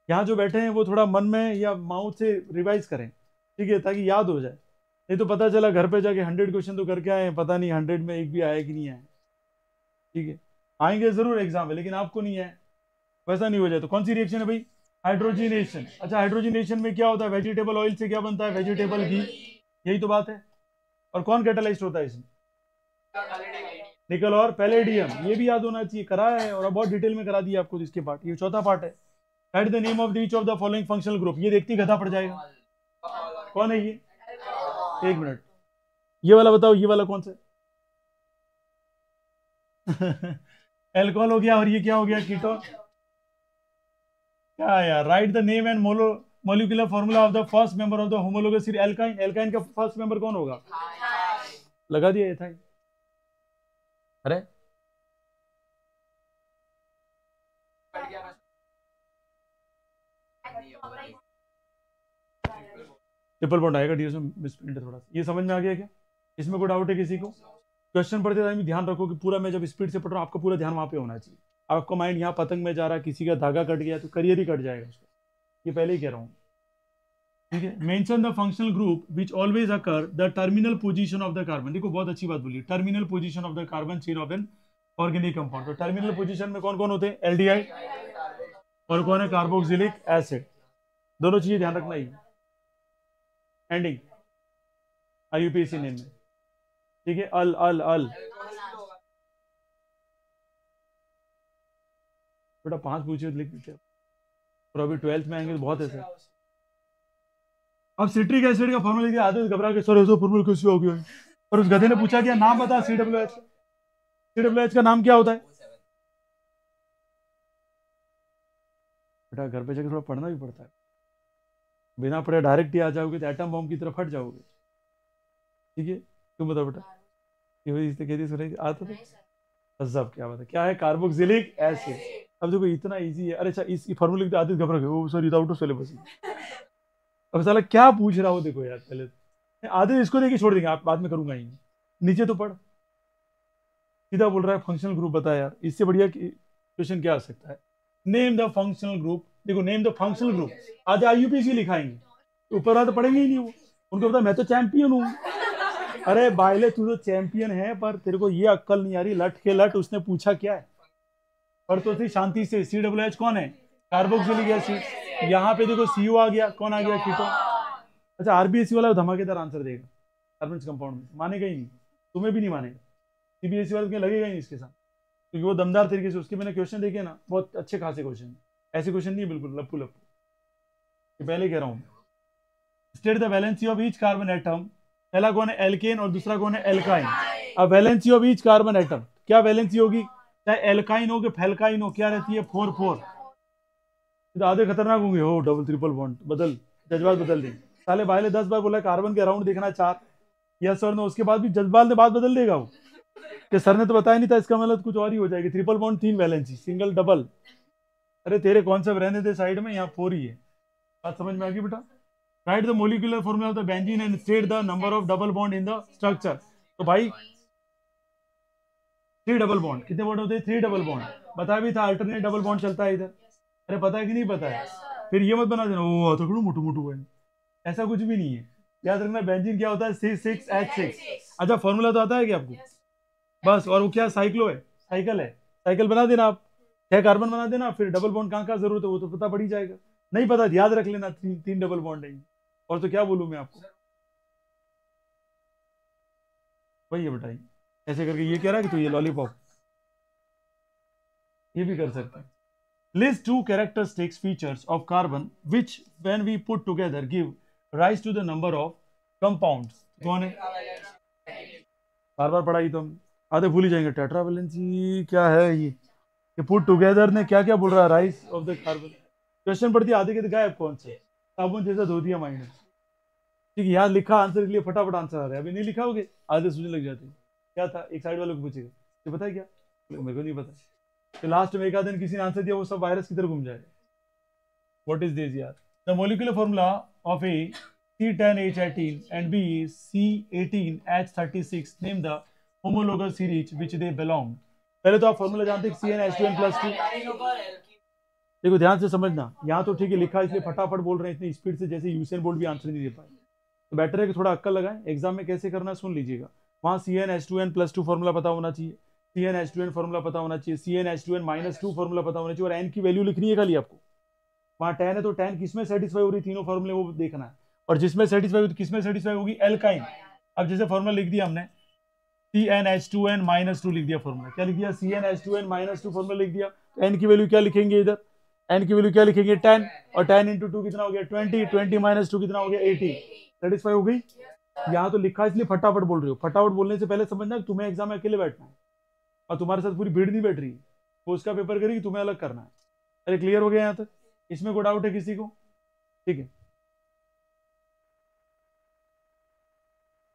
यहाँ जो बैठे हैं वो थोड़ा मन में या माउथ से रिवाइज करें, ठीक है, ताकि याद हो जाए। नहीं तो पता चला घर पे जाके 100 क्वेश्चन तो करके आए हैं, पता नहीं 100 में एक भी आया कि नहीं आया। ठीक है, आएंगे जरूर एग्जाम में, लेकिन आपको नहीं है, वैसा नहीं हो जाए। तो कौन सी रिएक्शन है भाई, हाइड्रोजिनेशन। अच्छा, हाइड्रोजिनेशन में क्या होता है, वेजिटेबल ऑयल से क्या बनता है, वेजिटेबल घी, यही तो बात है। और कौन कैटालाइज्ड होता है इसमें, निकल और पैलेडियम। ये भी याद होना चाहिए, कराया है और अब बहुत डिटेल में करा दिया आपको इसके पार्ट, ये चौथा पार्ट है। Right the name of each of the following functional group. ये देखती गधा पड़ जाएगा, कौन है ये, एक मिनट, ये वाला बताओ, ये वाला कौन सा एल्कोहल हो गया, और ये क्या हो गया, कीटोन। क्या यार, right the name and molecular formula of the first member of the homologous series. Alkyne, alkyne का फर्स्ट मेंबर कौन होगा, लगा दिया एथाइन। अरे ट्रिपल बॉन्ड आएगा, डी में मिसप्रिंट है थोड़ा सा, ये समझ में आ गया क्या, इसमें कोई डाउट है किसी को। क्वेश्चन पढ़ते टाइम ध्यान रखो कि पूरा मैं जब स्पीड से पढ़ रहा हूँ, आपका पूरा ध्यान वहां पे होना चाहिए। आपका माइंड यहाँ पतंग में जा रहा है, किसी का धागा कट गया तो करियर ही कट जाएगा उसका, ये पहले ही कह रहा हूँ। ठीक है, mention the functional group which always occur the terminal position of the carbon. देखो बहुत अच्छी बात बोली, terminal position of the carbon chain of an organic compound. तो टर्मिनल पोजीशन में कौन कौन होते हैं, एल्डिहाइड, और कौन है, कार्बोक्सिलिक एसिड। दोनों चीजें ध्यान रखना ही, एंडिंग IUPAC नेम में। ठीक है, अल अल अल बेटा 5 पूछे लिख देते और अभी 12th में आएंगे तो बहुत है सर। अब सिट्रिक एसिड का फॉर्मूला लिखा, आधे घबरा के सर ऐसा फॉर्मूला कैसे हो गया। और उस गधे ने पूछा क्या नाम बता CWH, CWH का नाम क्या होता है बेटा? घर पे जाकर थोड़ा पढ़ना भी पड़ता है, बिना पढ़े डायरेक्ट ही आ जाओगे तो एटम बॉम्ब की तरफ हट जाओगे। ठीक है, तुम बताओ बेटा, ये वही इसने कहती सुनाई आता था सब क्या बता क्या है? Carboxylic acid. अब देखो इतना इजी है। अरे अच्छा, इस फॉर्मूले की आदत घबरा गए, ओ सॉरी आउट ऑफ सिलेबस। अब साला क्या पूछ रहा हो देखो यार, पहले आधे इसको देखिए छोड़ देंगे, आप बाद में करूंगा ही। नीचे तो पढ़, सीधा बोल रहा है फंक्शनल ग्रुप बता यार, इससे बढ़िया क्वेश्चन क्या आ सकता है? Name the functional group. देखो नेम द फंक्शनल ग्रुप, आज IUPAC लिखाएंगे, ऊपर वाला तो पढ़ेंगे ही नहीं वो, उनको पता मैं तो चैंपियन हूँ। अरे बाइले तू तो चैंपियन है, पर तेरे को ये अक्कल नहीं आ रही, लट के लट उसने पूछा क्या है। पर तो थी शांति से, CWH कौन है? Carboxylic acid. यहाँ पे देखो CO आ गया, कौन आ गया? कीटोन। अच्छा RBSE वाला धमाकेदार आंसर देगा कार्बन कंपाउंड में, मानेगा ही नहीं, तुम्हें भी नहीं मानेगा, CBSE वाले को लगेगा ही नहीं इसके साथ, क्योंकि वो दमदार तरीके से उसके मैंने क्वेश्चन देखे ना, बहुत अच्छे खासे क्वेश्चन, ऐसे क्वेश्चन नहीं है बिल्कुल लप्पू लप्पू। पहले कह रहा हूँ, state the valency of each carbon atom. पहला कौन है? एल्केन और दूसरा कौन है? एल्काइन। अब valency of each carbon atom, क्या वैलेंसी होगी? चाहे एल्काइन हो कि फेल्काइन हो, क्या रहती है? 4 4। तो आधे खतरनाक होंगे, हो डबल ट्रिपल बॉन्ड, बदल जज्बात बदल देंगे साले। भाई ने 10 बार बोला कार्बन के अराउंड देखना 4, यस सर ने, उसके बाद भी जज्बात ने बात बदल देगा वो, कि सर ने तो बताया नहीं था, इसका मतलब कुछ और ही हो जाएगी। Triple bond 3 valency, single double. अरे तेरे कॉन्सेप्ट रहने थे साइड में, यहाँ 4 ही है। बात समझ में आ गई बेटा? Right the molecular formula of the benzene and state the number of double bond in the structure. तो भाई 3 डबल बॉन्ड, कितने बॉन्ड होते हैं? 3 डबल बॉन्ड। बता भी था अल्टरनेट डबल बॉन्ड चलता है इधर। अरे पता है कि नहीं पता है? फिर ये मत बना देना ओ तो मोटू मोटू है, ऐसा कुछ भी नहीं है। याद रखना बेंजीन क्या होता है? C6H6। अच्छा फॉर्मूला तो आता है क्या आपको? बस, और वो क्या साइक्लो है, साइकिल है, साइकिल बना देना आप, 6 कार्बन बना देना, फिर डबल बॉन्ड कहाँ कहाँ जरूरत है वो तो पता पड़ ही जाएगा। नहीं पता याद रख लेना, 3 डबल बॉन्ड है। और तो क्या बोलूं मैं आपको, वही है बताइए। ऐसे करके ये कह रहा है कि तो ये लॉलीपॉप, ये भी कर सकते हैं। List 2 characteristics features of carbon which when we put together give rise to the number of compounds। कौन है? बार बार पढ़ाई तो हम आधे भूल ही जाएंगे। टेट्रावेलेंसी क्या है ये पुट टुगेदर ने क्या क्या बोल रहा है? Rice of the carbon. Question पढ़ती आधे के तो गायब, कौन से साबुन जैसा धो दिया माइंड। ठीक है, यहाँ लिखा आंसर के लिए फटाफट आंसर आ रहा है, अभी नहीं लिखा होगे आधे सोचने लग जाते हैं क्या था। एक साइड वाले को पूछेगा तो पता है क्या, मेरे को नहीं पता, तो लास्ट में एक आध दिन किसी ने आंसर दिया, वो सब वायरस की तरह घूम जाएगा। व्हाट इज दिस यार? The molecular formula of A C10H18 and B C18H36 name the homologous series which they belong. पहले तो आप फॉर्मूला जानते हैं CnH2n+2। देखो ध्यान से समझना, यहाँ तो ठीक है लिखा, इसलिए फटाफट बोल रहे हैं इतनी स्पीड से जैसे यूसेन बोल्ट भी आंसर नहीं दे पाए। तो बेटर है कि थोड़ा अक्कल लगाएं, एग्जाम में कैसे करना है सुन लीजिएगा। वहाँ CnH2n+2 फॉर्मूला पता होना चाहिए, CnH2n फॉर्मूला पता होना चाहिए, CnH2n-2 फॉर्मूला पता होना चाहिए, और n की वैल्यू लिखनी है खाली आपको। वहाँ 10 है तो 10 किसमें सेटिस्फाई हो रही, तीनों फॉर्मूले वो देखना है, और जिसमें सेटिस्फाई होगी किसमें सेटिस्फाई होगी? एल्काइन। अब जैसे फॉर्मूला लिख दिया हमने CnH2n-2 लिख दिया फॉर्मूला, क्या लिख दिया? CnH2n-2 फॉर्मूला लिख दिया। तो n की वैल्यू क्या लिखेंगे इधर? n की वैल्यू क्या लिखेंगे? 10, और 10 × 2 कितना हो गया? 20, 20 - 2 कितना हो गया? 80। सेटिस्फाई हो गई? यहाँ तो लिखा इसलिए फटाफट बोल रही हो। फटाफट बोलने से पहले समझना तुम्हें एग्जाम में अकेले बैठना है, और तुम्हारे साथ पूरी भीड़ नहीं बैठ रही है, वो उसका पेपर करेगी, तुम्हें अलग करना है। अरे क्लियर हो गया यहाँ तक? इसमें कोई डाउट है किसी को? ठीक है,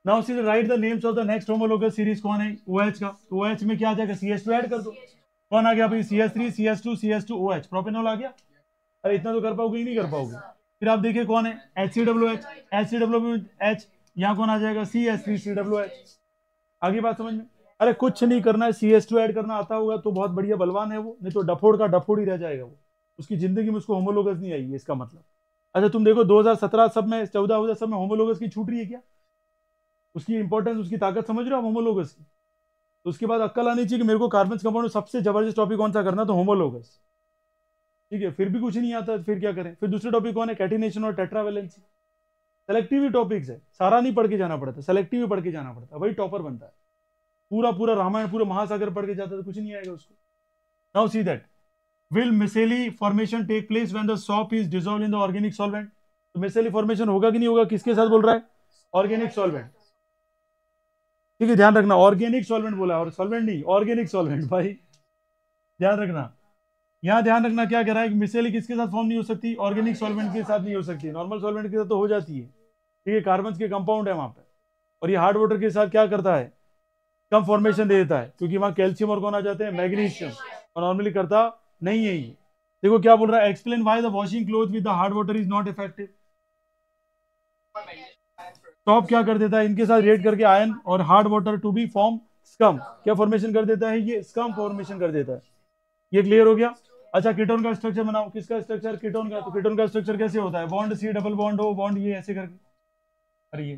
now see right the names of the next homologous series. कौन है? OH का। OH में क्या आ जाएगा? CH2 ऐड कर दो। कौन आ गया भाई? CH3 CH2 CH2 OH, propanol आ गया। अरे इतना तो कर पाओगे ही नहीं कर पाओगे। फिर आप देखिए कौन है? HCWH। HCWH यहाँ कौन आ जाएगा? CH3 CWH। आगे बात समझ में? अरे कुछ नहीं करना है, CH2 ऐड करना आता होगा तो बहुत बढ़िया बलवान है वो, नहीं तो डफोड़ का डफोड़ ही रह जाएगा वो, उसकी जिंदगी में उसको होमोलोगस नहीं आई है इसका मतलब। अच्छा तुम देखो 2017 सब में, 14 सब में होमोलोगस की छूट रही है क्या? उसकी इंपॉर्टेंस, उसकी ताकत समझ रहे हो होमोलोगस की? तो उसके बाद अक्ल आनी चाहिए कि मेरे को कार्बन कंपाउंड में सबसे जबरदस्त टॉपिक कौन सा करना, तो होमोलोगस। ठीक है, फिर भी कुछ नहीं आता फिर क्या करें? फिर दूसरे टॉपिक कौन है? कैटिनेशन और टेट्रावेलेंसी। सेलेक्टिव ही टॉपिक्स है, सारा नहीं पढ़ के जाना पड़ता, सेलेक्टिव ही पढ़ के जाना पड़ता, वही टॉपर बनता है। पूरा पूरा रामायण पूरा महासागर पढ़ के जाता है तो कुछ नहीं आएगा उसको। Now see that will myceli formation take place when the sop is dissolved in the organic solvent? तो myceli formation होगा कि नहीं होगा, किसके साथ बोल रहा है, ऑर्गेनिक सॉल्वेंट। ठीक है, ध्यान रखना, ऑर्गेनिक सॉल्वेंट बोला और सॉल्वेंट नहीं, ऑर्गेनिक सॉल्वेंट भाई, ध्यान रखना। यहाँ ध्यान रखना क्या कह रहा है कि मिसेली किसके साथ फॉर्म नहीं हो सकती, ऑर्गेनिक सॉल्वेंट के साथ नहीं हो सकती, नॉर्मल सॉल्वेंट के साथ तो हो जाती है। ठीक है, कार्बन के कंपाउंड है वहां पे, और ये हार्ड वाटर के साथ क्या करता है, कम फॉर्मेशन दे देता है, क्योंकि वहां कैल्शियम और कौन आ जाते हैं, मैग्नीशियम, और नॉर्मली करता नहीं है ये। देखो क्या बोल रहा है, explain why the washing cloth with the hard water is not effective. Top क्या कर देता है, इनके साथ रिएक्ट करके आयन और hard water to be form scum, क्या फॉर्मेशन कर देता है, ये स्कम फॉर्मेशन कर देता है। ये क्लियर हो गया। अच्छा, कीटोन का स्ट्रक्चर बनाओ, किसका स्ट्रक्चर, कीटोन का। तो कीटोन का स्ट्रक्चर कैसे होता है, बॉन्ड सी डबल बॉन्ड हो, बॉन्ड ये ऐसे करके, अरे ये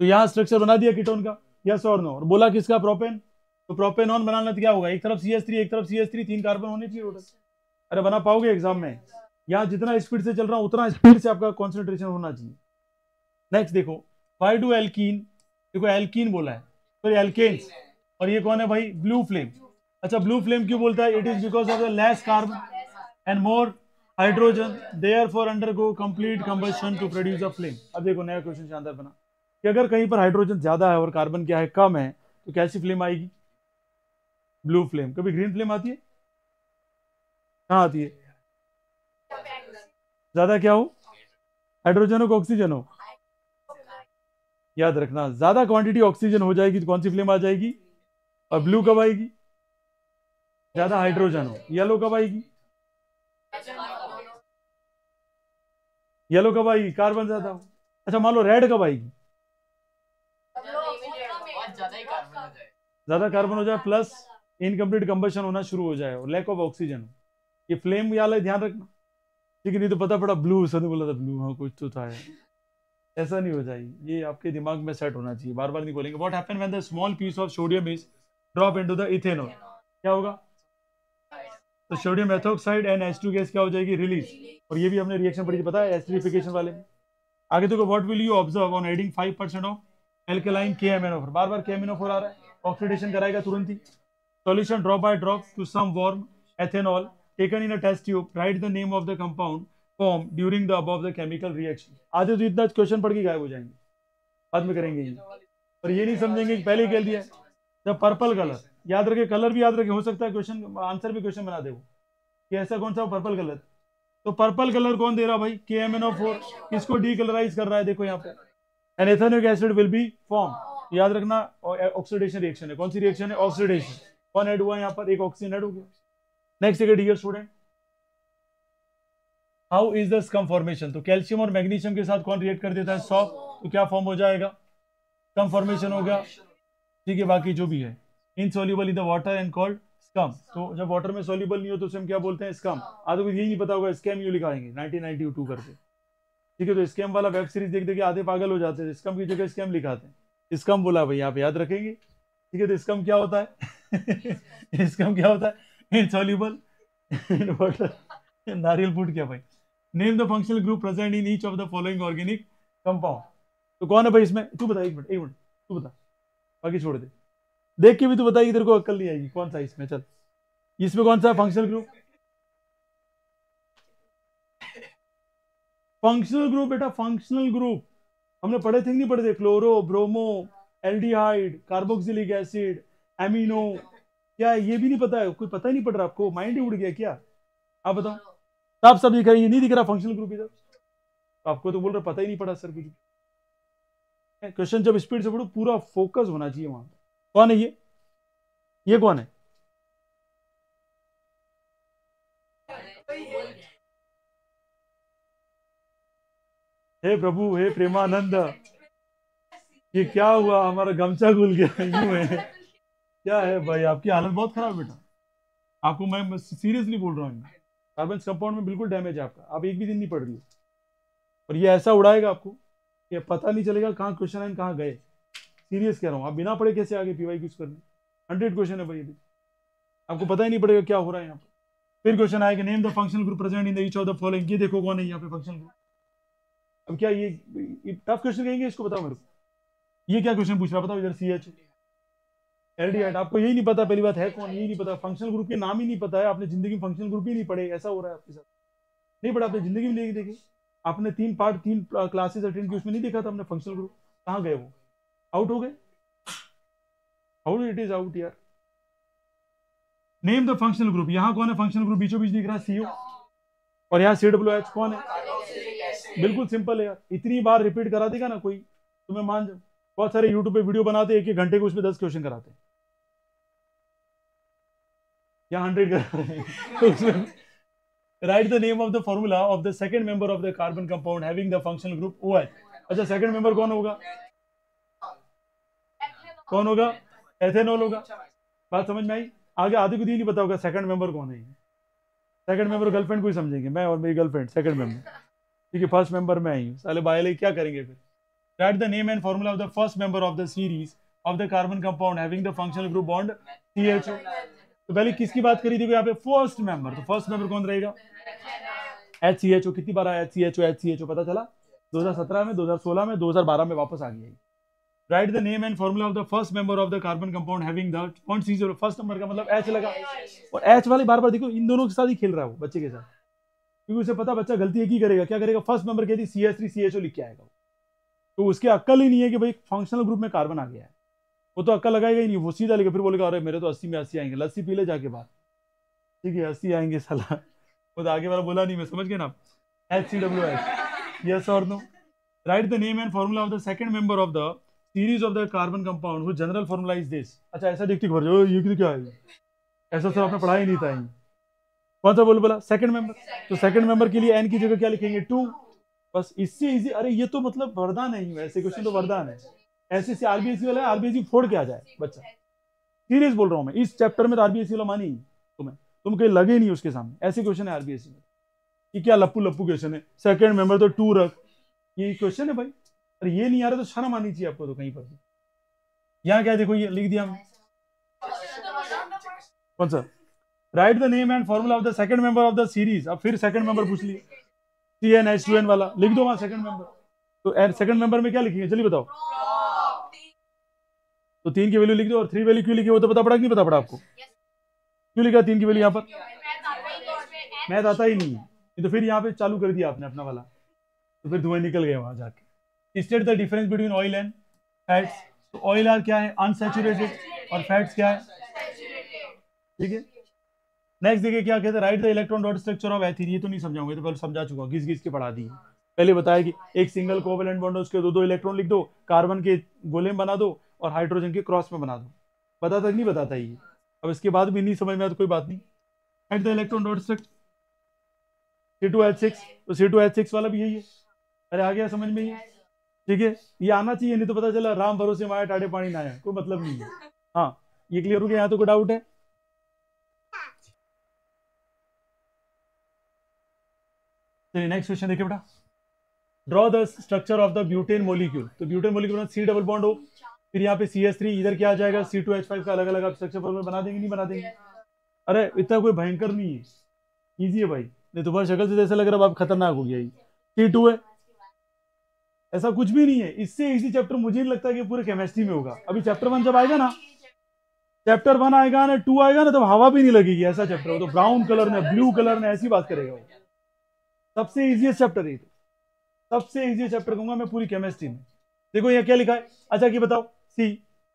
तो यहाँ स्ट्रक्चर बना दिया कीटोन का, यस और नो, और बोला किसका, प्रोपेन। तो प्रोपेनॉन बनाना तो क्या होगा, एक तरफ CH3 एक तरफ CH3, 3 कार्बन होने चाहिए टोटल। अरे बना पाओगे एग्जाम में, यहाँ जितना स्पीड से चल रहा हूँ उतना स्पीड से आपका कॉन्सेंट्रेशन होना चाहिए। नेक्स्ट देखो, व्हाई डू एल्कीन, देखो एल्कीन बोला है, सॉरी एल्केन्स, और ये कौन है भाई, ब्लू फ्लेम। अच्छा, ब्लू फ्लेम क्यों बोलता है, it is because of the less carbon and more hydrogen, therefore undergo complete combustion to produce a flame. अब देखो नया क्वेश्चन शानदार बना कि अगर कहीं पर हाइड्रोजन ज्यादा है और कार्बन क्या है, कम है, तो कैसी फ्लेम आएगी, ब्लू फ्लेम। कभी ग्रीन फ्लेम आती है, कहाँ आती है, ज्यादा क्या हो, हाइड्रोजन हो कि ऑक्सीजन हो, याद रखना, ज्यादा क्वांटिटी ऑक्सीजन हो जाएगी तो कौन सी फ्लेम आ जाएगी, और ब्लू कब आएगी, ज्यादा हाइड्रोजन हो। येलो कब आएगी, येलो कब आएगी, कार्बन ज्यादा हो। अच्छा मान लो रेड कब आएगी, ज्यादा कार्बन हो जाए प्लस इनकम्प्लीट कंबशन होना शुरू हो जाए और लैक ऑफ ऑक्सीजन। ये फ्लेम वाला ध्यान रखना, ठीक है, नहीं तो पता पड़ा ब्लू, सर ने बोला था ब्लू, हाँ कुछ तो था यार। ऐसा नहीं हो जाएगी, ये आपके दिमाग में सेट होना चाहिए, बार बार नहीं बोलेंगे। What happen when the small piece of sodium is drop into the ethanol, क्या होगा, तो sodium ethoxide and H2 gas क्या हो जाएगी, रिलीज। और ये भी हमने रिएक्शन पढ़ी थी, पता है एसिडिफिकेशन वाले में। आगे देखो, what will you observe on adding 5% of alkaline KMnO4, बार बार KMnO4 आ रहा है, ऑक्सीडेशन कराएगा तुरंत ही। Solution drop by drop to some warm ethanol taken in a test tube, write the name of the compound form during the above the chemical reaction. आधे तो इतना क्वेश्चन पढ़ के गायब हो जाएंगे, बाद में करेंगे ये, और ये नहीं समझेंगे कि पहले ही कह दिया। द पर्पल कलर, याद रखे, कलर भी याद रखे, हो सकता है क्वेश्चन आंसर भी क्वेश्चन बना दे वो कि ऐसा कौन सा पर्पल कलर। तो पर्पल कलर कौन दे रहा भाई, KMnO4, किसको डीकलराइज कर रहा है, देखो यहाँ पे, an ethanoic acid will be form. याद रखना, ऑक्सीडेशन रिएक्शन है, कौन सी रिएक्शन है, ऑक्सीडेशन। कौन ऐड हुआ यहाँ पर, एक ऑक्सीजन ऐड हो गया। नेक्स्ट है dear student, how is the scum formation. तो कैल्शियम और मैग्नीशियम के साथ कौन रिएक्ट कर देता है, सॉल्ट, तो क्या फॉर्म हो जाएगा, स्कम फॉर्मेशन हो गया। ठीक है, बाकी जो भी है, insoluble in the water and called scum. तो जब वाटर में सॉल्युबल नहीं हो तो उसे हम क्या बोलते हैं, स्कम। आधे को यही नहीं पता होगा, स्कैम यू लिखाएंगे 1992 करके। ठीक है, तो स्कैम वाला वेब सीरीज देख देख के आधे पागल हो जाते हैं, स्कम की जगह स्कैम लिखाते हैं। स्कम बोला भाई, यहाँ पे याद रखेंगे। ठीक है, तो स्कम क्या होता है स्कम क्या होता है, इनसॉल्युबल इन वाटर, नारियल फूड क्या भाई। Name the functional group present in each of the following organic compound. तो कौन है भाई इसमें, तू बता, एक मिनट तू बता, बाकी छोड़ दे, देख के भी तू बताएगी, तेरे को अक्ल नहीं आएगी, कौन सा इसमें, चल इसमें कौन सा फंक्शनल ग्रुप, फंक्शनल ग्रुप बेटा, फंक्शनल ग्रुप हमने पढ़े थे नहीं पढ़े थे, chloro, bromo, aldehyde, carboxylic acid, amino, क्या ये भी नहीं पता है, कोई पता ही नहीं पड़ रहा आपको, माइंड ही उड़ गया क्या, आप बताओ। आप सब दिख रहा है, ये नहीं दिख रहा फंक्शनल ग्रुप इधर, आपको तो बोल रहा पता ही नहीं पड़ा सर कुछ। क्वेश्चन जब स्पीड से पढ़ो पूरा फोकस होना चाहिए वहां। कौन है ये कौन है, हे प्रभु, हे प्रेमानंद, ये क्या हुआ, हमारा गमछा खुल गया यूं है, क्या है भाई, आपकी हालत बहुत खराब बेटा, आपको मैं सीरियसली बोल रहा हूँ, कार्बन कंपाउंड में बिल्कुल डैमेज है आपका, आप एक भी दिन नहीं पढ़ रही हो, और ये ऐसा उड़ाएगा आपको कि पता नहीं चलेगा कहाँ क्वेश्चन आइन कहाँ गए। सीरियस कह रहा हूँ, आप बिना पढ़े कैसे आगे PY क्यूज करने, 100 क्वेश्चन है भाई अभी, आपको पता ही नहीं पड़ेगा क्या हो रहा है यहाँ पर। फिर क्वेश्चन आएगा, name the functional group present in the each of the following, ये देखो कौन है यहाँ पे फंक्शनल ग्रुप, अब क्या ये टफ क्वेश्चन कहेंगे इसको? बताओ मेरे को, ये क्या क्वेश्चन पूछ रहा है? बताओ इधर सी एच एल्डिहाइड, आपको यही नहीं पता, पहली बात है कौन, यही नहीं पता, फंक्शनल ग्रुप के नाम ही नहीं पता है, आपने जिंदगी में फंक्शनल ग्रुप ही नहीं पढ़े, ऐसा हो रहा है आपके साथ, नहीं पढ़ा आपने जिंदगी में, नहीं देखे आपने, 3 क्लासेस अटेंड की, उसमें नहीं देखा था आपने फंक्शनल ग्रुप, कहाँ गए वो, आउट हो गए, आउट, इट इज आउट यार। नेम द फंक्शनल ग्रुप, यहाँ कौन है फंक्शनल ग्रुप, बीचों बीच दिख रहा है सीओ, और यहाँ COOH कौन है? बिल्कुल सिंपल है यार, इतनी बार रिपीट करा देगा ना कोई, तुम्हें मान जाओ। बहुत सारे यूट्यूब पे वीडियो बनाते, 1-1 घंटे को उसमें 10 क्वेश्चन कराते हैं, यहाँ 100 करा रहे हैं तो उसमें right the name of the formula of the second member of the carbon compound having the functional group OH। अच्छा, सेकंड मेंबर कौन होगा? कौन होगा? एथेनॉल होगा। बात समझ में आई? आगे आधे को नहीं पता होगा सेकंड मेंबर कौन है। सेकंड मेंबर गर्लफ्रेंड को ही समझेंगे, मैं और मेरी गर्लफ्रेंड सेकंड मेंबर, ठीक है, फर्स्ट मेंबर मैं आई हूँ, साले बाय क्या करेंगे फिर? Right the name and formula of the first member of the series of the carbon compound having the functional group bond CHO। तो पहले किसकी बात करी थी यहाँ पे? फर्स्ट मेंबर, तो फर्स्ट मेंबर कौन रहेगा? HCHO। कितनी बार आया HCHO पता चला? 2017 में, 2016 में, 2012 में वापस आ गया। Write the name and formula of the first member of the carbon compound having the कौन सी फर्स्ट नंबर का मतलब H लगा, और H वाली बार बार देखो, इन दोनों के साथ ही खेल रहा है वो बच्चे के साथ, क्योंकि उसे पता बच्चा गलती एक ही करेगा, क्या करेगा? फर्स्ट मेंबर कहती CH3CHO लिख के आएगा, तो उसके अक्ल ही नहीं है कि भाई फंक्शनल ग्रुप में कार्बन आ गया है, वो तो अक्ल लगाएगा ही नहीं, वो सीधा लेके फिर बोलेगा अरे मेरे तो 80 में 80 आएंगे, लस्सी पी ले जाके बाहर, ठीक है 80 आएंगे साला, वो तो आगे वाला बोला नहीं, मैं समझ गया ना। HCWH, यस और no. Write the name and formula of the second member of the series of the carbon compound which general formula is this. अच्छा, ऐसा देखते भर जाओ ये क्या है, ऐसा सब आपने पढ़ा ही नहीं था। कौन सा बोला? Second member. तो सेकंड मेंबर के लिए N की जगह क्या लिखेंगे? 2। बस इससे इजी, अरे ये तो मतलब वरदान है, वैसे क्वेश्चन तो वरदान है, ऐसे से RBSC वाला RBSC फोड़ के आ जाए बच्चा, सीरियस बोल रहा हूँ मैं, इस चैप्टर में तो RBSC वाला मानी तुम्हें, तुम कहीं लगे नहीं उसके सामने, ऐसे क्वेश्चन है RBSC में, कि क्या लप्पू लप्पू क्वेश्चन है, सेकंड मेंबर तो 2 रख, ये क्वेश्चन है भाई, अरे ये नहीं आ रहा तो शर्म आनी चाहिए आपको तो कहीं पर। यहाँ क्या देखो, ये लिख दिया हमने, कौन सा? Right the name and formula of the second member of the series. अब फिर सेकंड मेंबर पूछ लिए, CnH2n वाला लिख दो वहां सेकंड मेंबर, तो सेकंड मेंबर में क्या लिखेंगे जल्दी बताओ? तो 3 की वैल्यू लिख दो, और 3 वैल्यू क्यों लिखी वो तो पता पड़ा कि नहीं पता पड़ा आपको? क्यों लिखा 3 की वैल्यू यहाँ पर? मैथ आता ही नहीं है, तो फिर यहाँ पे चालू कर दिया आपने अपना वाला, तो फिर धुएं निकल गए वहां जाके। State the difference between oil and fats. तो ऑयल आर क्या है? अनसैचुरेटेड, और फैट्स क्या है? ठीक है। नेक्स्ट देखिए क्या कहते हैं, right the electron dot structure of ethene. ये तो नहीं समझाऊंगे, तो पहले समझा चुका, घिस घिस के पढ़ा दी। पहले बताया कि एक सिंगल कोवेलेंट बॉन्ड है, उसके 2-2 इलेक्ट्रॉन लिख दो, कार्बन के गोले में बना दो और हाइड्रोजन के क्रॉस में बना दो। पता तक नहीं बताता ये, अब इसके बाद भी नहीं समझ में आया तो कोई बात नहीं। Right the electron dot structure C2H6, तो C2H6 वाला भी यही है। अरे आ गया समझ में ये? ठीक है, ये आना चाहिए, नहीं तो पता चला राम भरोसे माया टाड़े पानी ना आया, कोई मतलब नहीं है। हाँ, ये क्लियर हो गया? यहाँ तो कोई डाउट है? चलिए नेक्स्ट क्वेश्चन देखिए बेटा, draw the structure of the butane molecule. तो butane molecule C double bond हो, फिर यहाँ पे CH3, इधर क्या आ जाएगा? C2H5 का अलग अलग आप स्ट्रक्चर फॉर्मूला बना देंगे नहीं बना देंगे? अरे इतना कोई भयंकर नहीं है, इजी है भाई, नहीं तुम्हारी शक्ल से जैसा लग रहा है आप खतरनाक हो गया। C2 है, ऐसा कुछ भी नहीं है, इससे इजी चैप्टर मुझे नहीं लगता कि पूरे केमिस्ट्री में होगा। अभी चैप्टर 1 जब आएगा ना, चैप्टर 1 आएगा ना, 2 आएगा ना, तब हवा भी नहीं लगेगी, ऐसा चैप्टर हो। तो ब्राउन कलर में, ब्लू कलर में ऐसी बात करेगा वो, सबसे इजीएस्ट चैप्टर है, सबसे इजीएस्ट चैप्टर कहूंगा मैं पूरी केमिस्ट्री में। देखो ये क्या लिखा है, अच्छा कि बताओ C,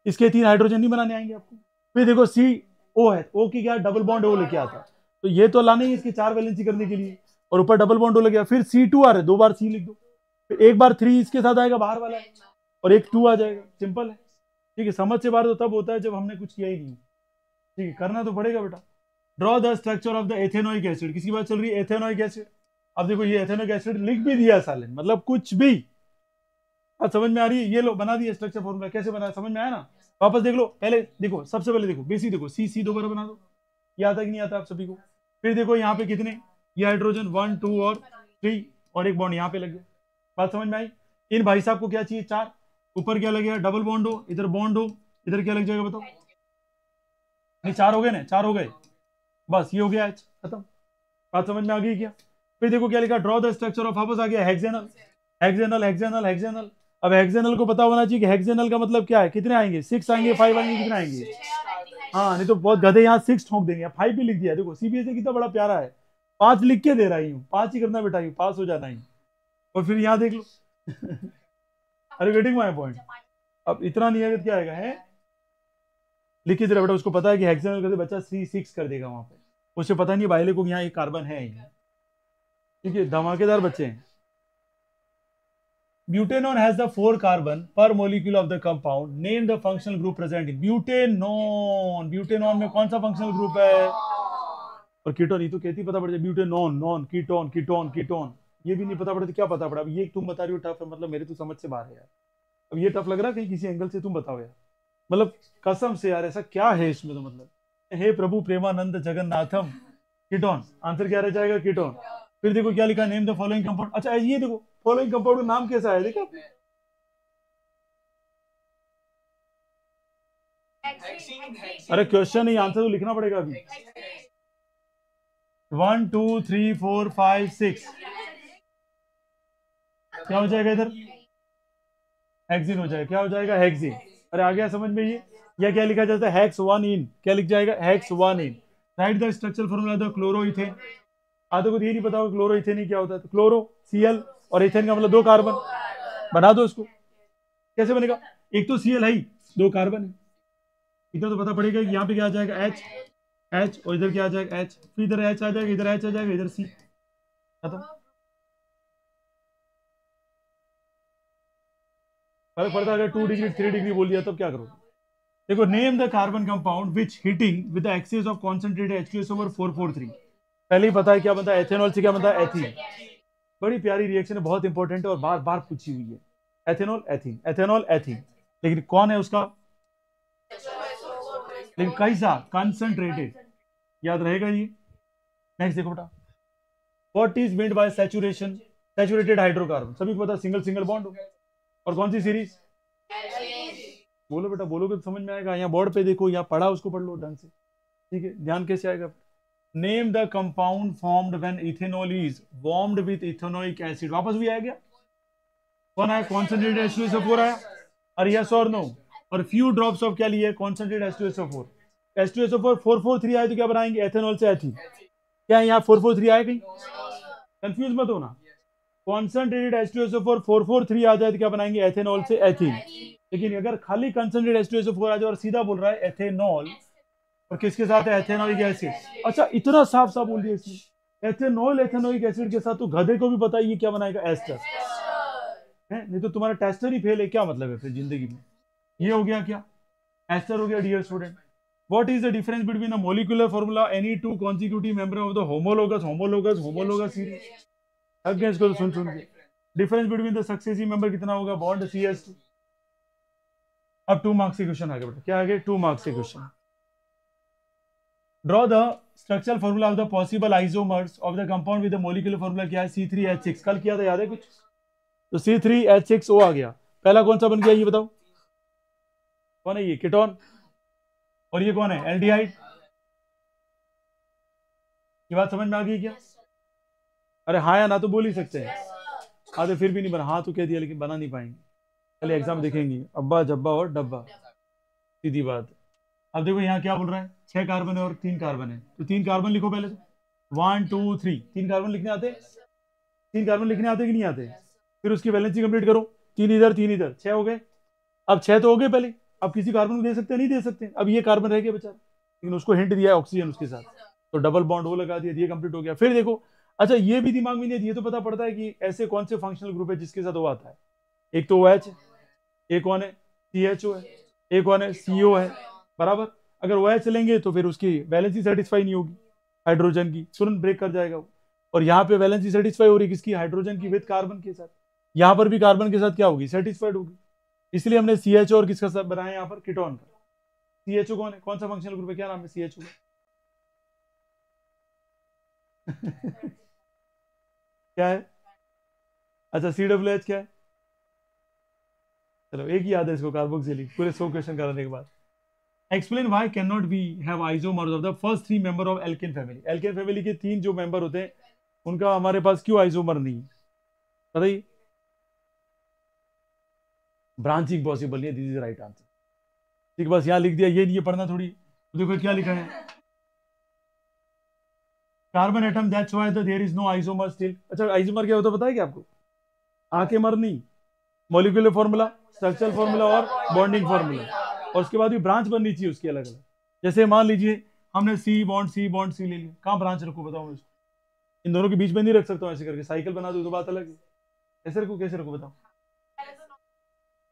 इसके 3 हाइड्रोजन नहीं बनाने आएंगे आपको। फिर देखो CO है, O की क्या डबल बॉन्ड O लेके आता, तो ये तो लाना ही इसकी 4 वैलेंसी करने के लिए, और ऊपर डबल बॉन्ड O लग गया। फिर C2 आ रहा है, 2 बार C लिख दो, फिर एक बार 3 इसके साथ आएगा बाहर वाला, और एक 2 आ जाएगा, सिंपल है। ठीक है, समझ से बाहर तो तब होता है जब हमने कुछ किया ही नहीं। ठीक है, करना तो पड़ेगा बेटा। Draw the structure of the ethanoic acid. किसकी बात चल रही है? Ethanoic acid. अब देखो ये एथेनोइक एसिड लिख भी दिया साले, मतलब कुछ भी। अब समझ में आ रही है? ये लो बना दिया स्ट्रक्चर फॉर्मूला, कैसे बनाया समझ में आया ना? वापस देख लो, पहले देखो, सबसे पहले देखो बेसिक, देखो C दोबारा बना दो, ये आता कि नहीं आता आप सभी को? फिर देखो यहाँ पे कितने, ये हाइड्रोजन 1 2 और 3, और एक बॉन्ड यहाँ पे लग गया। बात समझ में आई? इन भाई साहब को क्या चाहिए? 4, ऊपर क्या लगेगा? डबल बॉन्ड हो, इधर बॉन्ड हो, इधर क्या लग जाएगा बताओ? नहीं 4 हो गए ना, 4 हो गए, बस ये हो गया H, खत्म। बात समझ में आ गई क्या? फिर देखो क्या लिखा, ड्रॉ द स्ट्रक्चर ऑफ, वापस आ गया हेक्सेनल। Hexanal hexanal hexanal. अब हेक्सेनल को पता होना चाहिए कि हेक्सेनल का मतलब क्या है, कितने आएंगे, 6 आएंगे, 5 आएंगे, कितने आएंगे। हाँ, नहीं तो बहुत गधे यहाँ 6 ठोक देंगे, 5 भी लिख दिया। देखो सीबीएसई कितना बड़ा प्यारा है, 5 लिख के दे रही हूँ, 5 ही करना बेटा, पास हो जाना ही। और फिर यहाँ देख लो अरे गेटिंग माय पॉइंट। अब इतना नहीं है, क्या आएगा है, लिख के दे रहा बेटा, उसको पता है कि हेक्सेनल करके बच्चा 3 6 कर देगा वहां पे, उसे पता नहीं बाइले को यहाँ एक कार्बन है ही। ठीक है, धमाकेदार बच्चे हैं। Butanone has the 4 carbon per molecule of the compound. Name the functional group present in butanone. Butanone में कौन सा functional group है? और कीटोन, ये तो कहती पता पड़ जाए, butanone, non, ketone, ketone, ketone, ये भी नहीं पता पड़े तो क्या पता पड़ा। अब ये तुम बता रही हो टफ है, मतलब मेरे तो समझ से बाहर है यार। अब ये टफ लग रहा है कहीं किसी एंगल से, तुम बताओ यार, मतलब कसम से यार, ऐसा क्या है इसमें, तो मतलब हे प्रभु प्रेमानंद जगन्नाथम। कीटोन, आंसर क्या रह जाएगा, कीटोन। फिर देखो क्या लिखा, नेम द फॉलोइंग कंपाउंड। अच्छा ये देखो फॉलोइंग कंपाउंड का नाम कैसा है, देखो अरे क्वेश्चन ही, आंसर तो लिखना पड़ेगा अभी। 1 2 3 4 5 6 क्या हो जाएगा इधर, हेक्सिन हो जाएगा, क्या हो जाएगा, हेक्सिन। अरे आ गया समझ में ये, या क्या लिखा जाता है, हेक्स 1 इन, क्या लिख जाएगा, hex 1 in. Right the structural formula the chloroethane. आधे को तो ये नहीं पता होगा क्लोरोइथेन ही क्या होता है, तो क्लोरो Cl और इथेन का मतलब 2 कार्बन, बना दो इसको। कैसे बनेगा, एक तो Cl है ही, 2 कार्बन है, इतना तो पता पड़ेगा कि यहाँ पे क्या आ जाएगा, H H, और इधर क्या आ जाएगा, H, फिर इधर H आ जाएगा, इधर H आ जाएगा, इधर C, खत्म। फर्क पड़ता है अगर 2 डिग्री 3 डिग्री बोल दिया तब क्या करो। देखो, name the carbon compound which heating with the excess of concentrated H2SO4 पहले ही पता है क्या बनता है, एथेनॉल से क्या बनता है, एथीन। बड़ी प्यारी रिएक्शन है, बहुत इंपॉर्टेंट है और बार बार पूछी हुई है, एथेनॉल एथीन, एथेनॉल एथीन। लेकिन कौन है उसका, लेकिन कैसा, कंसंट्रेटेड, याद रहेगा ये। नेक्स्ट देखो बेटा, what is meant by saturation, saturated hydrocarbon, सभी को पता, सिंगल सिंगल बॉन्ड हो। और कौन सी सीरीज, बोलो बेटा, बोलोगे तो समझ में आएगा, यहाँ बोर्ड पे देखो, यहाँ पढ़ा उसको पढ़ लो ढंग से, ठीक है, ध्यान कैसे आएगा। Name the compound formed when ethanol is warmed with ethanoic acid, वापस भी आ गया, कौन आया, कॉन्सेंट्रेटेड H2SO4 आया, और यस और नो, और फ्यू ड्रॉप्स ऑफ क्या लिए, कॉन्सेंट्रेटेड H2SO4, H2SO4 443 आए तो क्या बनाएंगे, एथेनॉल से एथीन। क्या यहाँ 443 आया कहीं, कंफ्यूज मत होना, कॉन्सेंट्रेटेड H2SO4 443 आ जाए तो क्या बनाएंगे, एथेनॉल से एथीन। लेकिन अगर खाली कंसंट्रेटेड H2SO4 आ जाए और सीधा बोल रहा है एथेनॉल, और किसके साथ है, एथेनोइक एसिड। अच्छा इतना साफ साफ बोल दिया इसने, एथेनॉल एथेनोइक एसिड के साथ, तो गधे को भी पता है ये क्या बनाएगा, एस्टर है, नहीं तो तुम्हारा टेस्टर ही फेल है, क्या मतलब है फिर जिंदगी में। ये हो गया क्या, एस्टर हो गया। Dear student, what is the difference between the molecular formula any two consecutive member of the homologous homologous homologous series. Again इसको तो सुन सुन के, difference between the successive member कितना होगा, बॉन्ड CS2। अब 2 मार्क्स के क्वेश्चन आ गए बेटा, क्या आ गए, 2 मार्क्स के question. Draw the structural formula of the possible isomers of the compound with the molecular formula क्या है, C3H6, कल किया था याद है कुछ, तो C3H6O आ गया। पहला कौन सा बन गया ये बताओ, कौन है ये, कीटोन, और ये कौन है, एल्डिहाइड। ये बात समझ में आ गई क्या, अरे हाँ या ना तो बोल ही सकते हैं, हाँ तो फिर भी नहीं बना, हाँ तो कह दिया लेकिन बना नहीं पाएंगे, पहले एग्जाम देखेंगे, अब्बा जब्बा और डब्बा, सीधी बात। अब देखो यहाँ क्या बोल रहा है, 6 कार्बन है और 3 कार्बन है, तो 3 कार्बन लिखो पहले, तो 1 2 3, 3 कार्बन लिखने आते, 3 कार्बन लिखने आते कि नहीं आते। फिर उसकी वैलेंसी कंप्लीट करो, 3 इधर 3 इधर, 6 हो गए। अब 6 तो हो गए पहले, अब किसी कार्बन को दे सकते हैं, नहीं दे सकते, अब ये कार्बन रह गया बेचारा, लेकिन उसको हिंट दिया है ऑक्सीजन उसके साथ, तो डबल बॉन्ड वो लगा दिया, ये कंप्लीट हो गया। फिर देखो, अच्छा ये भी दिमाग में नहीं है, ये तो पता पड़ता है कि ऐसे कौन से फंक्शनल ग्रुप है जिसके साथ वो आता है, एक तो OH है, एक कौन है, CHO है, एक कौन है, CO है, बराबर। अगर OH चलेंगे तो फिर उसकी वैलेंसी सेटिस्फाई नहीं होगी हाइड्रोजन की, तुरंत ब्रेक कर जाएगा वो। और यहाँ पे वैलेंसी सेटिस्फाई हो रही है किसकी, हाइड्रोजन की विद कार्बन के साथ, यहाँ पर भी कार्बन के साथ क्या होगी, सेटिस्फाइड होगी। इसलिए हमने CHO और किसका साथ बनाया यहाँ पर, कीटोन का। CHO कौन है, कौन सा फंक्शनल ग्रुप है, क्या नाम है CHO का क्या है, अच्छा COH क्या है, चलो एक ही याद है इसको, कार्बोक्सिलिक, पूरे 100 क्वेश्चन कराने के बाद। Explain why can not be have isomers of the first 3 member of alkane family, alkane family के 3 जो मेंबर होते हैं उनका हमारे पास क्यों आइसोमर नहीं है, बताइए। ब्रांचिंग पॉसिबल नहीं है, दिस इज राइट आंसर। ठीक, बस यहाँ लिख दिया, ये नहीं पढ़ना थोड़ी। तो देखो क्या लिखा है, carbon atom, that's why there is no isomer still. अच्छा आइसोमर क्या होता है पता है क्या आपको? आके मर नहीं, मॉलिक्यूलर फॉर्मूला, स्ट्रक्चरल फॉर्मूला और बॉन्डिंग फॉर्मूला, और उसके बाद भी ब्रांच बननी चाहिए उसकी अलग अलग। जैसे मान लीजिए हमने सी बॉन्ड सी बॉन्ड सी ले लिया, कहाँ ब्रांच रखूँ बताओ मुझे? इन दोनों के बीच में नहीं रख सकता हूँ, ऐसे करके साइकिल बना दूँ तो बात अलग है। ऐसे रखूँ, कैसे रखूँ बताओ?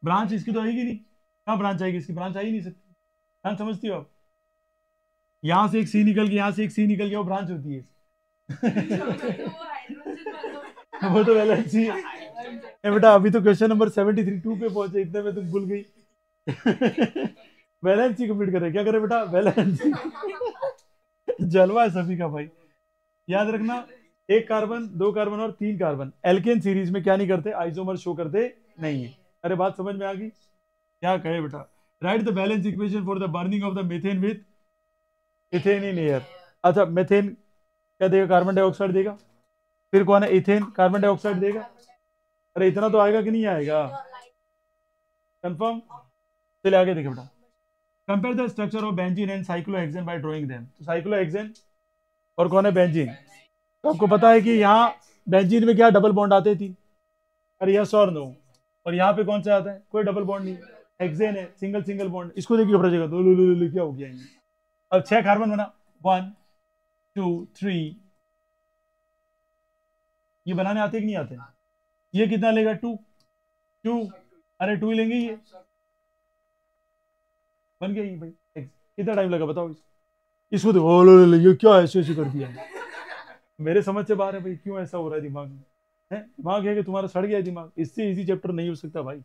ब्रांच इसकी तो आएगी नहीं, कहाँ ब्रांच आएगी इसकी? ब्रांच आ ही नहीं सकती। ब्रांच समझती हो आप? यहाँ से एक सी निकल गया, यहाँ से एक सी निकल गया, वो ब्रांच होती है। वो तो वैलेंसी है बेटा। अभी तो क्वेश्चन नंबर 73 पे पहुंचे, इतने में तुम भूल गई। वैलेंसी कंप्लीट करे, क्या करे बेटा? वैलेंसी। जलवा है सभी का भाई। याद रखना, एक कार्बन, दो कार्बन और तीन कार्बन एल्केन सीरीज में क्या नहीं करते? आइसोमर शो करते नहीं है। अरे बात समझ में आ गई? क्या कहे बेटा? Right the balance equation for the burning of the methane with ethane in air. अच्छा मीथेन क्या देगा? कार्बन डाइऑक्साइड देगा। फिर कौन है? इथेन, कार्बन डाइऑक्साइड देगा। अरे इतना तो आएगा कि नहीं आएगा? कंफर्म? चलिए आगे देखें बेटा। Compare the structure of benzene and cyclohexane by drawing them. तो साइक्लोहेक्सेन और कौन है? बेंजीन। तो आपको पता है कि यहाँ बेंजीन में क्या डबल बॉन्ड आते थी? अरे यस और नो। और यहाँ पे कौन सा आता है? कोई डबल बॉन्ड नहीं, हेक्सेन है, सिंगल सिंगल बॉन्ड। इसको देखिए घबरा जाएगा तो क्या हो गया ये? अब 6 कार्बन बना, 1 2 3। ये बनाने आते कि नहीं आते? ये कितना लेगा? 2 2। अरे 2 ही लेंगे ये, बन गया ये भाई। कितना टाइम लगा बताओ? इसको देखो, ओ लो, ये क्या ऐसे ऐसे कर दिया? मेरे समझ से बाहर है भाई, क्यों ऐसा हो रहा है दिमाग में? है दिमाग है कि तुम्हारा सड़ गया है दिमाग? इससे इजी चैप्टर नहीं हो सकता भाई।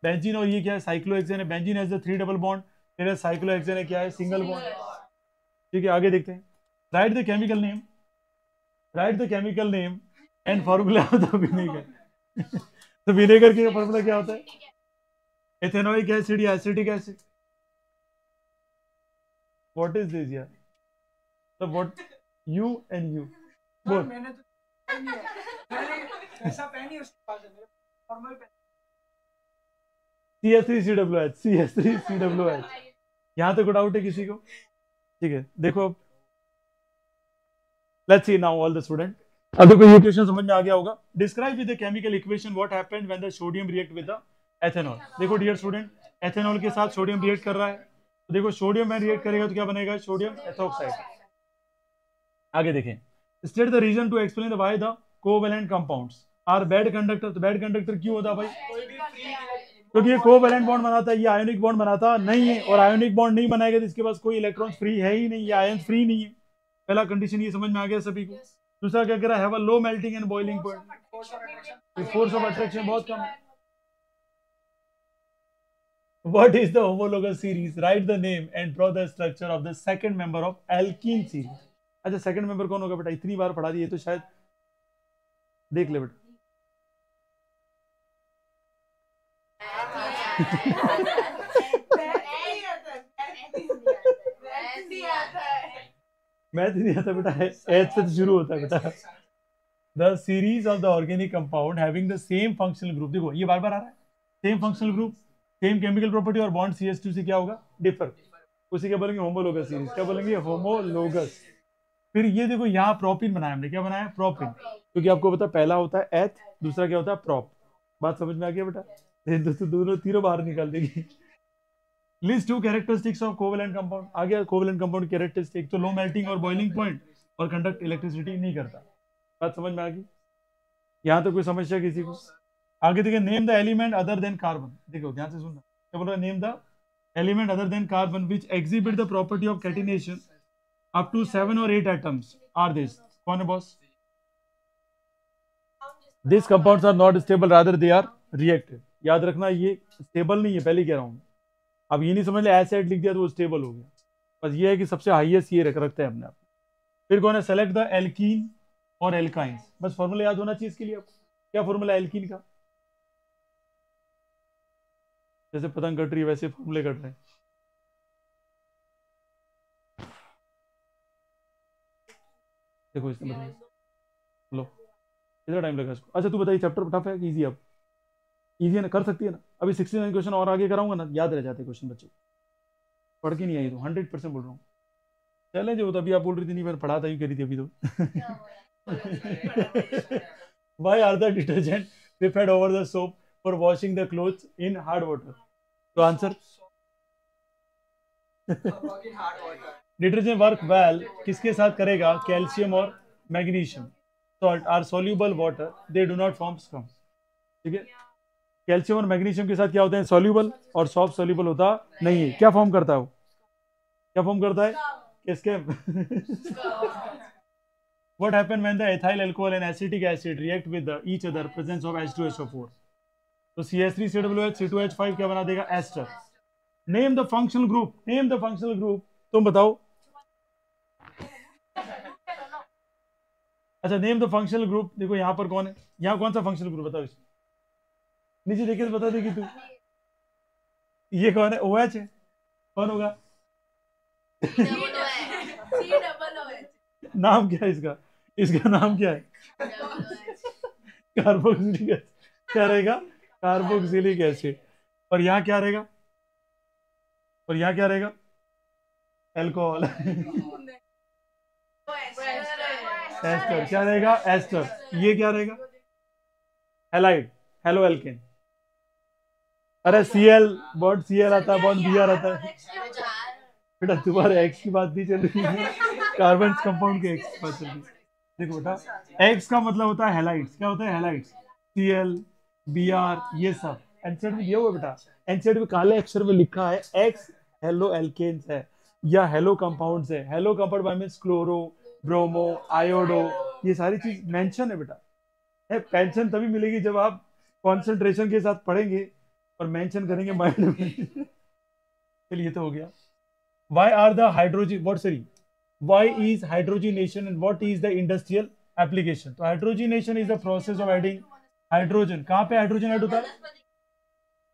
बेंजीन और ये क्या है? साइक्लोहेक्सेन है। Benzene has the 3 double bond, फिर साइक्लोहेक्सेन है क्या है? Single bond. ठीक है आगे देखते हैं। Right the chemical name, right the chemical name and formula of the vinegar. तो विनेगर का फॉर्मूला क्या होता है? एथेनोइक एसिड या acetic acid? What is this यार? तो व्हाट, यू एंड यू बोल। मैंने तो ऐसा पहनी उसके पास है मेरे फॉर्मल पे। CH3COOH, CH3COOH। यहां तक डाउट है किसी को? ठीक है देखो, let's see now all the student. अब देखो ये क्वेश्चन समझ में आ गया होगा। Describe with the chemical equation what happened when the sodium react with the ethanol. देखो डियर स्टूडेंट, एथेनॉल के साथ सोडियम रिएक्ट कर रहा है, तो देखो सोडियम में रिएक्ट करेगा तो क्या बनेगा? Sodium ethoxide. आगे देखें, state the reason to explain the why the covalent compounds are bad conductor. तो बैड कंडक्टर क्यों होता है भाई? क्योंकि ये कोवेलेंट बॉन्ड बनाता है, ये आयोनिक बॉन्ड बनाता नहीं है, और आयोनिक बॉन्ड नहीं बनाएगा तो इसके पास कोई इलेक्ट्रॉन फ्री है ही नहीं, ये आयन फ्री नहीं है। पहला कंडीशन ये समझ में आ गया सभी को। दूसरा क्या कह रहा है? Have a low melting and boiling point, force of attraction बहुत कम है। What is the homologous series? Write the name and draw the structure of the second member of alkene series. अच्छा सेकंड मेंबर कौन होगा बेटा? इतनी बार पढ़ा दी, ये तो शायद देख ले बेटा। मैथ नहीं आता बेटा, एच से शुरू होता है बेटा। The series of the organic compound having the same functional group. देखो ये बार बार आ रहा है, same functional group, same chemical property और बॉन्ड CH2 से क्या होगा? डिफर। उसी क्या बोलेंगे? Homologous series. क्या बोलेंगे? होमोलोगस। फिर ये देखो यहाँ प्रोपिन बनाया हमने, क्या बनाया? प्रोपिन। क्योंकि आपको पता पहला होता है एथ, दूसरा क्या होता है? प्रोप। बात समझ में आ गया बेटा? दोनों तीनों बाहर निकाल देगी। List 2 characteristics of covalent compound. आ गया कोवेलेंट कंपाउंड कैरेक्टरिस्टिक, तो लो मेल्टिंग और बॉइलिंग पॉइंट और कंडक्ट इलेक्ट्रिसिटी नहीं करता। बात समझ में आ गई? यहाँ तो कोई समस्या किसी को? आगे देखिए, name the element other than carbon. देखो ध्यान से सुनना, क्या बोल रहा है? Name the element other than carbon which exhibit the property of catenation up to 7 or 8 atoms are this. कौन है boss? These compounds are not stable, rather they are reactive. याद रखना ये स्टेबल नहीं है, पहले कह रहा हूँ। अब ये नहीं समझ ले एसिड लिख दिया तो वो स्टेबल हो गया। बस ये है कि सबसे हाईएस्ट ये रखते हैं अपने आप। फिर कौन है? सेलेक्ट द एल्कीन और एल्काइंस। बस फॉर्मूला याद होना चाहिए इसके लिए आपको। क्या फॉर्मूला एल्कीन का? जैसे पतंग कट रही है वैसे फॉर्मूले कट रहे हैं। देखो इसमें बताइए, लो कितना टाइम लगा इसको? अच्छा तू बताइए चैप्टर टफ है कि इजी? अब इजी है ना, कर सकती है ना। अभी 69 क्वेश्चन और आगे कराऊंगा ना, याद रह जाते क्वेश्चन बच्चों को, पढ़ के नहीं आई तो 100% बोल रहा हूँ। चैलेंज वो तो अभी आप बोल रही थी नहीं मैंने पढ़ा था, ही करी थी अभी तो। Why are the detergent preferred over the soap for washing the clothes in hard water? तो आंसर डिटर्जेंट वर्क वेल किसके साथ करेगा? कैल्शियम और magnesium salt are soluble water, they do not form scum. ठीक है, कैल्शियम और मैग्नीशियम के साथ क्या होते हैं? सोल्यूबल, और सॉफ्ट सोल्यूबल होता नहीं है। क्या फॉर्म करता है वो? क्या फॉर्म करता है? किसके? What happen when the ethyl alcohol and acetic acid react with each other presence of H2SO4? तो CH3COOH C2H5 क्या बना देगा? Ester. Name the functional group, name the functional group, तुम बताओ। अच्छा, नेम द फंक्शनल ग्रुप। देखो यहाँ पर कौन है, यहाँ कौन सा फंक्शनल ग्रुप बताओ इसमें, नीचे देखे तो बता देगी तू। ये कौन है? OH है। कौन होगा? नाम क्या है इसका? इसका नाम क्या है? Carboxylic acid. क्या रहेगा? Carboxylic acid. और यहाँ क्या रहेगा? और यहाँ क्या रहेगा? एल्कोहल। एस्टर क्या रहेगा? एस्टर। ये क्या रहेगा? Halide, halo alkane. अरे Cl बॉन्ड Cl आता है, बॉन्ड Br आता है। बेटा तुम्हारे एक्स की बात नहीं चल रही है, कार्बन कंपाउंड के एक्स की बात चल रही है। देखो बेटा, एक्स का मतलब होता है हेलाइड्स। क्या होता है? हेलाइड्स, Cl Br ये सब एनसेड में दिया हुआ बेटा। एनसेड में काले अक्षर में लिखा है एक्स हेलो एल्केन्स है या हेलो कंपाउंड्स है। Hello compound by means chloro, bromo, iodo, ये सारी चीज मेंशन है बेटा। पेंशन तभी मिलेगी जब आप कंसंट्रेशन के साथ पढ़ेंगे और मेंशन करेंगे माइंड में। चलिए तो हो गया। Why are the hydrogen what sorry why is hydrogenation and what is the industrial application? तो hydrogenation is the process of adding hydrogen। कहाँ पे हाइड्रोजन ऐड होता है?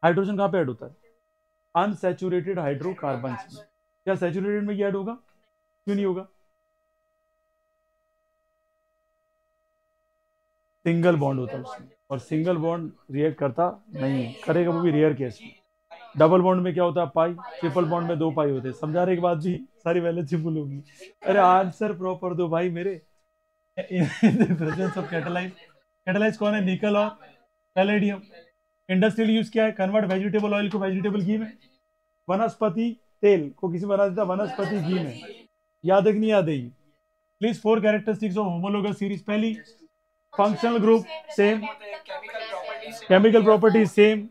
हाइड्रोजन कहाँ पे ऐड होता है? अनसैचुरेटेड हाइड्रोकार्बन्स में। क्या सैचुरेटेड में ये ऐड होगा? क्यों नहीं होगा? सिंगल बॉन्ड होता है उसमें, और सिंगल बॉन्ड रिएक्ट करता नहीं है, करेगा वो भी रेयर केस में। डबल बॉन्ड में क्या होता है? पाई। ट्रिपल बॉन्ड में 2 पाई होते हैं। समझाने के बाद भी सारी वैलेंसी फुल होगी। अरे आंसर प्रॉपर दो भाई मेरे। प्रेजेंस ऑफ कैटालाइज, कैटालाइज कौन है? निकल और पैलेडियम। इंडस्ट्रियल यूज क्या है? कन्वर्ट वेजिटेबल ऑयल को वेजिटेबल घी में, वनस्पति तेल को किसी बना देता वनस्पति घी में। याद है कि नहीं याद है? Please 4 characteristics of homologous series. पहली, functional group same, chemical properties same,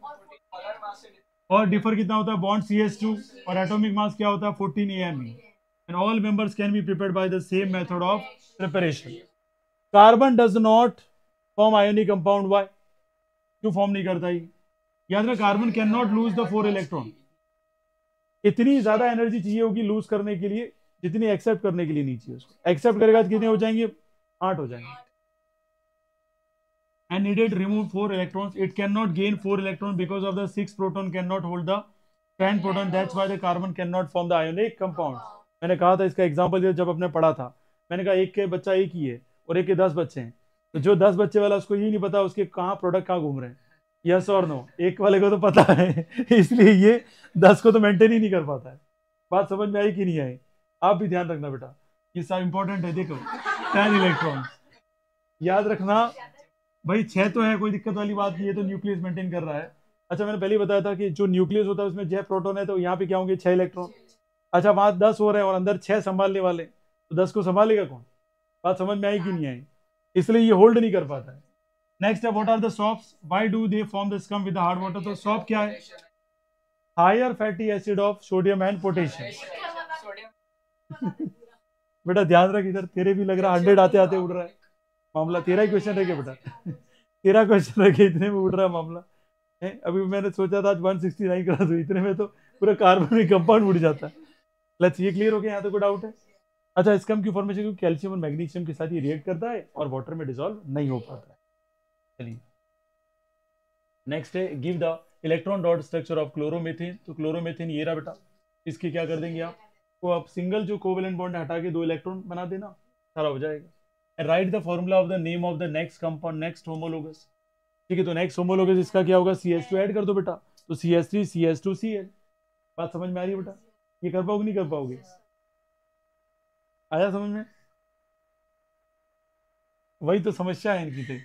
और डिफर कितना होता है? बॉन्ड CH2, और एटॉमिक मास क्या होता है? 14 AMe, and all members can be prepared by the same method of preparation. Carbon does not form ionic compound. Why? क्यों फॉर्म नहीं करता ये? याद रख, carbon can not lose the 4 electron. इतनी ज्यादा एनर्जी चाहिए होगी लूज करने के लिए जितनी एक्सेप्ट करने के लिए नहीं चाहिए। उसको एक्सेप्ट करेगा तो कितने हो जाएंगे? 8 हो जाएंगे। and needed remove 4 electrons. It cannot gain 4 electrons because of the 6 proton cannot hold the 10 proton. That's why the carbon cannot form the ionic compound. मैंने कहा था इसका एग्जांपल दिया जब अपने पढ़ा था। मैंने कहा एक के बच्चा एक ही है और एक के 10 बच्चे हैं, तो जो 10 बच्चे वाला उसको ये नहीं पता उसके कहाँ प्रोडक्ट कहाँ घूम रहे हैं। यस और नो? एक वाले को तो पता है, इसलिए ये 10 को तो मेंटेन ही नहीं कर पाता है। बात समझ में आई कि नहीं आई? आप भी ध्यान रखना बेटा, ये सब इंपॉर्टेंट है। देखो 10 इलेक्ट्रॉन याद रखना भाई। 6 तो है, कोई दिक्कत वाली बात नहीं है, तो न्यूक्लियस मेंटेन कर रहा है। अच्छा, मैंने पहले ही बताया था कि जो न्यूक्लियस होता है उसमें 6 प्रोटॉन है, तो यहाँ पे क्या होंगे? 6 इलेक्ट्रॉन। अच्छा, वहां 10 हो रहे हैं और अंदर 6 संभालने वाले, तो 10 को संभालेगा कौन? बात समझ में आई कि नहीं आई? इसलिए ये होल्ड नहीं कर पाता है। नेक्स्ट है, what are the soaps? Why do they form the scum with hard water? तो सॉफ्ट क्या है? Higher fatty acid of sodium and potassium. बेटा ध्यान रख, इधर तेरे भी लग रहा 100 आते आते उड़ रहा है मामला। तेरा ही क्वेश्चन रह गया बेटा, तेरा क्वेश्चन रह गया, इतने में उड़ रहा है मामला है। अभी मैंने सोचा था आज 169 करा दूं, इतने में तो पूरा कार्बन कंपाउंड उड़ जाता है। लेट्स, ये क्लियर हो गया? यहाँ तो कोई डाउट है? अच्छा, स्कम की फॉर्मेशन क्योंकि कैल्शियम और मैग्नीशियम के साथ ये रिएक्ट करता है और वाटर में डिसॉल्व नहीं हो पाता है। चलिए नेक्स्ट है, give the electron dot structure of chloromethane. तो क्लोरोमीथेन ये रहा बेटा, इसकी क्या कर देंगे आप? तो आप सिंगल जो कोवेलेंट बॉन्ड हटा के 2 इलेक्ट्रॉन बना देना, सारा हो जाएगा। Right the formula of the name of the next compound next homologous. ठीक है, तो नेक्स्ट होमोलोगस इसका क्या होगा, CH2 ऐड कर दो बेटा, तो CH3 CH2 Cl। बात समझ में आ रही है बेटा? ये कर पाओगे नहीं कर पाओगे? आया समझ में? वही तो समस्या है इनकी।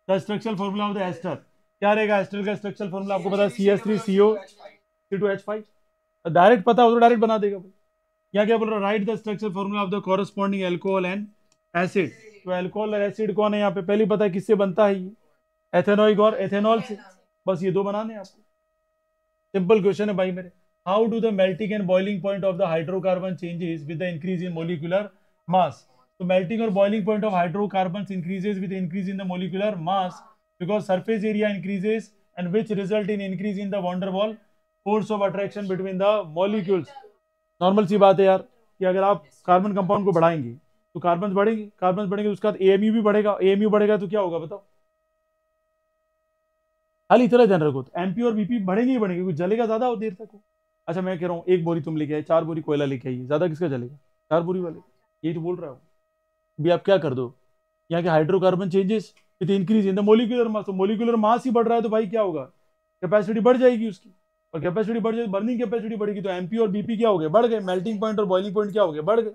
The structural formula of the ester क्या रहेगा? एस्टर का स्ट्रक्चरल फॉर्मूला आपको पता है, CH3CO C2H5। डायरेक्ट पता हो तो डायरेक्ट बना देगा भाई। यहाँ क्या बोल रहा है, right the structural formula of the corresponding alcohol and acid. तो अल्कोहल और एसिड कौन है यहाँ पे? पहले पता है किससे बनता है ये, एथेनॉइक और एथेनॉल से। बस ये दो बनाने हैं आपको, सिंपल क्वेश्चन है भाई मेरे। How do the melting and boiling point of the hydrocarbon changes with the increase in molecular mass. तो मेल्टिंग और boiling point of hydrocarbon increases with increase in the molecular mass because surface area increases and which result in increase in the van der Waals force of attraction between the molecules. Normal सी बात है यार कि अगर आप कार्बन कंपाउंड को बढ़ाएंगे तो कार्बन बढ़ेंगे, कार्बन बढ़ेंगे तो उसका एएमयू भी बढ़ेगा, एएमयू बढ़ेगा तो क्या होगा बताओ? खाली इतना ध्यान रखो, तो एमपी और बीपी बढ़ेंगे ही बढ़ेंगे, कुछ जलेगा ज्यादा हो देर तक हो। अच्छा मैं कह रहा हूँ, एक बोरी तुम लेके आए, 4 बोरी कोयला लेके आइए, ज्यादा किसका जलेगा? 4 बोरी वाले। यही तो बोल रहा हूँ। भी आप क्या कर दो, यहाँ के hydrocarbon changes with increase in the molecular mass. तो मोलिकुलर मास ही बढ़ रहा है तो भाई क्या होगा, कैपेसिटी बढ़ जाएगी उसकी, और कैपेसिटी बढ़ जाए, बर्निंग कैपेसिटी बढ़ेगी, तो एमपी और बीपी क्या हो गए, बढ़ गए। मेल्टिंग पॉइंट और बॉइलिंग पॉइंट क्या हो गए, बढ़ गए।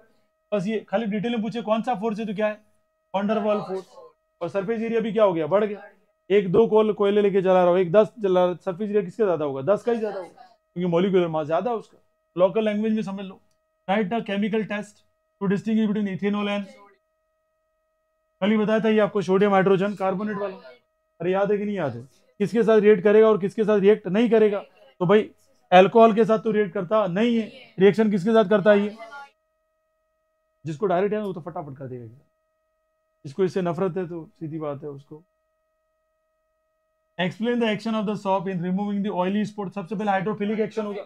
बस ये खाली डिटेल में पूछे कौन सा फोर्स है तो क्या है, वॉन डेर वाल फोर्स। और सरफेस एरिया भी क्या हो गया, बढ़ गया। एक दो कोयले लेके चला रहा हूँ, एक 10 चला रहा, सरफेस एरिया किसका ज्यादा होगा, 10 का ही ज्यादा होगा, क्योंकि मोलिकुलर मास ज्यादा है उसका। लोकल लैंग्वेज में समझ लो। Write the chemical test to distinguish between ethanol and, कल ही बताया था ये आपको, सोडियम हाइड्रोजन कार्बोनेट वाला। अरे याद है कि नहीं याद है? किसके साथ रिएक्ट करेगा और किसके साथ रिएक्ट नहीं करेगा? तो भाई अल्कोहल के साथ तो रिएक्ट करता नहीं है, रिएक्शन किसके साथ करता है ये? जिसको डायरेक्ट है वो तो फटाफट कर देगा, जिसको इससे नफरत है तो सीधी बात है उसको। Explain the action of the shop in removing the oily spot. सबसे पहले हाइड्रोफिलिक एक्शन होगा,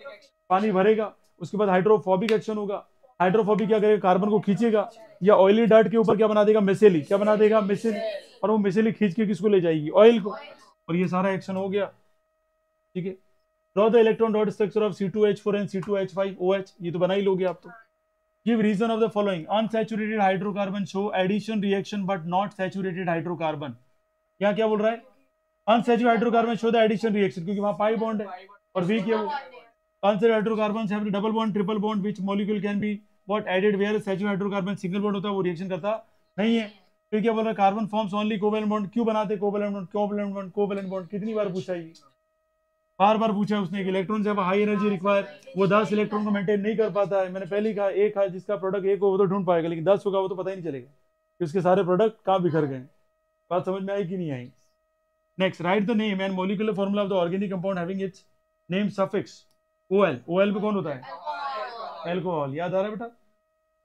पानी भरेगा, उसके बाद हाइड्रोफोबिक एक्शन होगा। हाइड्रोफोबिक क्या करेगा, कार्बन को खींचेगा, या ऑयली डर्ट के ऊपर क्या बना देगा, मिसेली। क्या बना देगा, मिसेली। और वो मिसेली खींच के किसको ले जाएगी, ऑयल को। और ये सारा एक्शन हो गया, ठीक है। Draw the electron dot structure of C2H4 and C2H5OH, ये तो बना ही लोगे आप तो। Give reason of the following, unsaturated hydrocarbon show addition reaction but not saturated hydrocarbon. यहाँ क्या बोल रहा है, unsaturated hydrocarbon show the addition reaction, क्योंकि वहां पाई बॉन्ड है और वीक है वो। Unsaturated hydrocarbons have double bond, triple bond which molecule can be what added, where saturated hydrocarbon single bond होता है, वो रिएक्शन करता नहीं है। फिर क्या बोल रहा है, carbon forms only covalent bond. क्यों बनाते covalent bond, covalent bond, covalent bond? कितनी बार पूछा ये, बार बार पूछा है उसने कि इलेक्ट्रॉन जब हाई एनर्जी रिक्वायर, वो 10 इलेक्ट्रॉन को मेंटेन नहीं कर पाता है। मैंने पहले ही कहा, एक है जिसका प्रोडक्ट एक हो वो तो ढूंढ पाएगा, लेकिन 10 होगा वो तो पता ही नहीं चलेगा कि उसके सारे प्रोडक्ट कहाँ बिखर गए। बात समझ में आई कि नहीं आई? Next, write the name and molecular formula of the organic compound having its name suffix OL। OL पे कौन होता है, एल्कोहल। याद आ रहा है बेटा?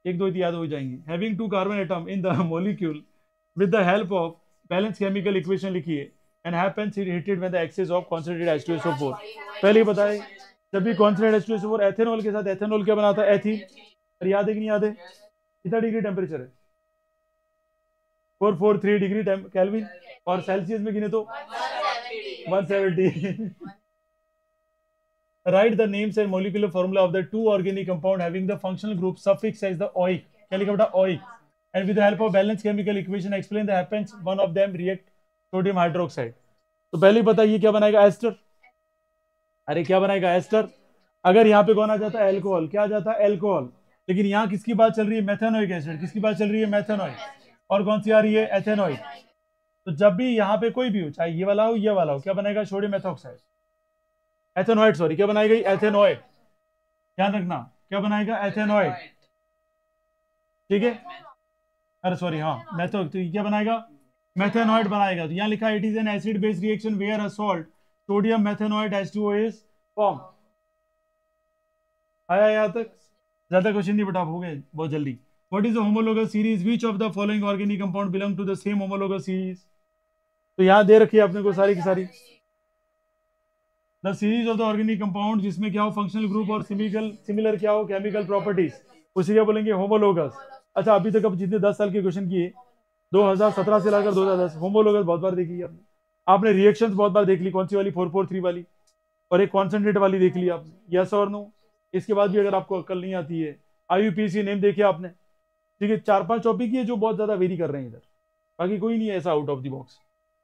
एक दो याद हो जाएंगे। Having 2 carbon atom in the molecule with the help of balance chemical equation लिखिए and happens heated when the excess of concentrated H2SO4। पहले ही बताए, जब भी concentrated H2SO4 एथेनॉल के साथ, एथेनॉल क्या बनाता है, एथीन। और याद है कि नहीं याद है? कितना डिग्री टेम्परेचर है, 443 डिग्री केल्विन, और सेल्सियस में गिने तो 170। Write the names and molecular formula of the 2 organic compound having the functional group suffix as the oic. क्या लिखा बेटा, oic. And with the help of balance chemical equation explain the happens one of them react sodium hydroxide. तो पहले ही पता ये क्या बनाएगा, एस्टर। अरे क्या बनाएगा, एस्टर। अगर यहाँ पे कौन आ जाता है, एल्कोहल। क्या आ जाता है, एल्कोहल। लेकिन यहाँ किसकी बात चल रही है, मेथेनोइक एसिड। किसकी बात चल रही है, मेथेनोइक। और कौन सी आ रही है, एथेनोइक। तो जब भी यहाँ पे कोई भी हो, चाहे ये वाला हो ये वाला हो, क्या बनाएगा, सोडियम मेथॉक्साइड, एथेनॉइड। सॉरी, क्या बनाएगा, एथेनॉइड। ध्यान रखना, क्या बनाएगा, एथेनॉइड। ठीक है, अरे सॉरी, हाँ मेथो, तो क्या बनाएगा, मेथेनॉइड बनाएगा। तो यहाँ लिखा it is an acid based reaction where a salt sodium methanoid H2O is form. आया यहाँ तक? ज्यादा क्वेश्चन नहीं बेटा, हो गए बहुत जल्दी। What is the homologous series, which of the following organic compound belong to the same homologous series. तो यहाँ दे रखी है अपने को सारी की सारी, the series of the organic compound जिसमें क्या हो, फंक्शनल ग्रुप और सिमिलर क्या हो, केमिकल प्रॉपर्टीज, उसे क्या बोलेंगे, होमोलोगस। अच्छा, अभी तक अब जितने 10 साल के क्वेश्चन किए, 2017 से लेकर 2010, होमोलोगस बहुत बार देखी आपने। आपने रिएक्शंस बहुत बार देख ली, कौन सी वाली, 443 वाली, और एक कॉन्सेंट्रेट वाली देख ली आपने, यस और नो। इसके बाद भी अगर आपको अक्ल नहीं आती है, IUPAC नेम देखे आपने, ठीक है। 4-5 टॉपिक ही है जो बहुत ज्यादा वेरी कर रहे हैं इधर, बाकी कोई नहीं है ऐसा आउट ऑफ द बॉक्स।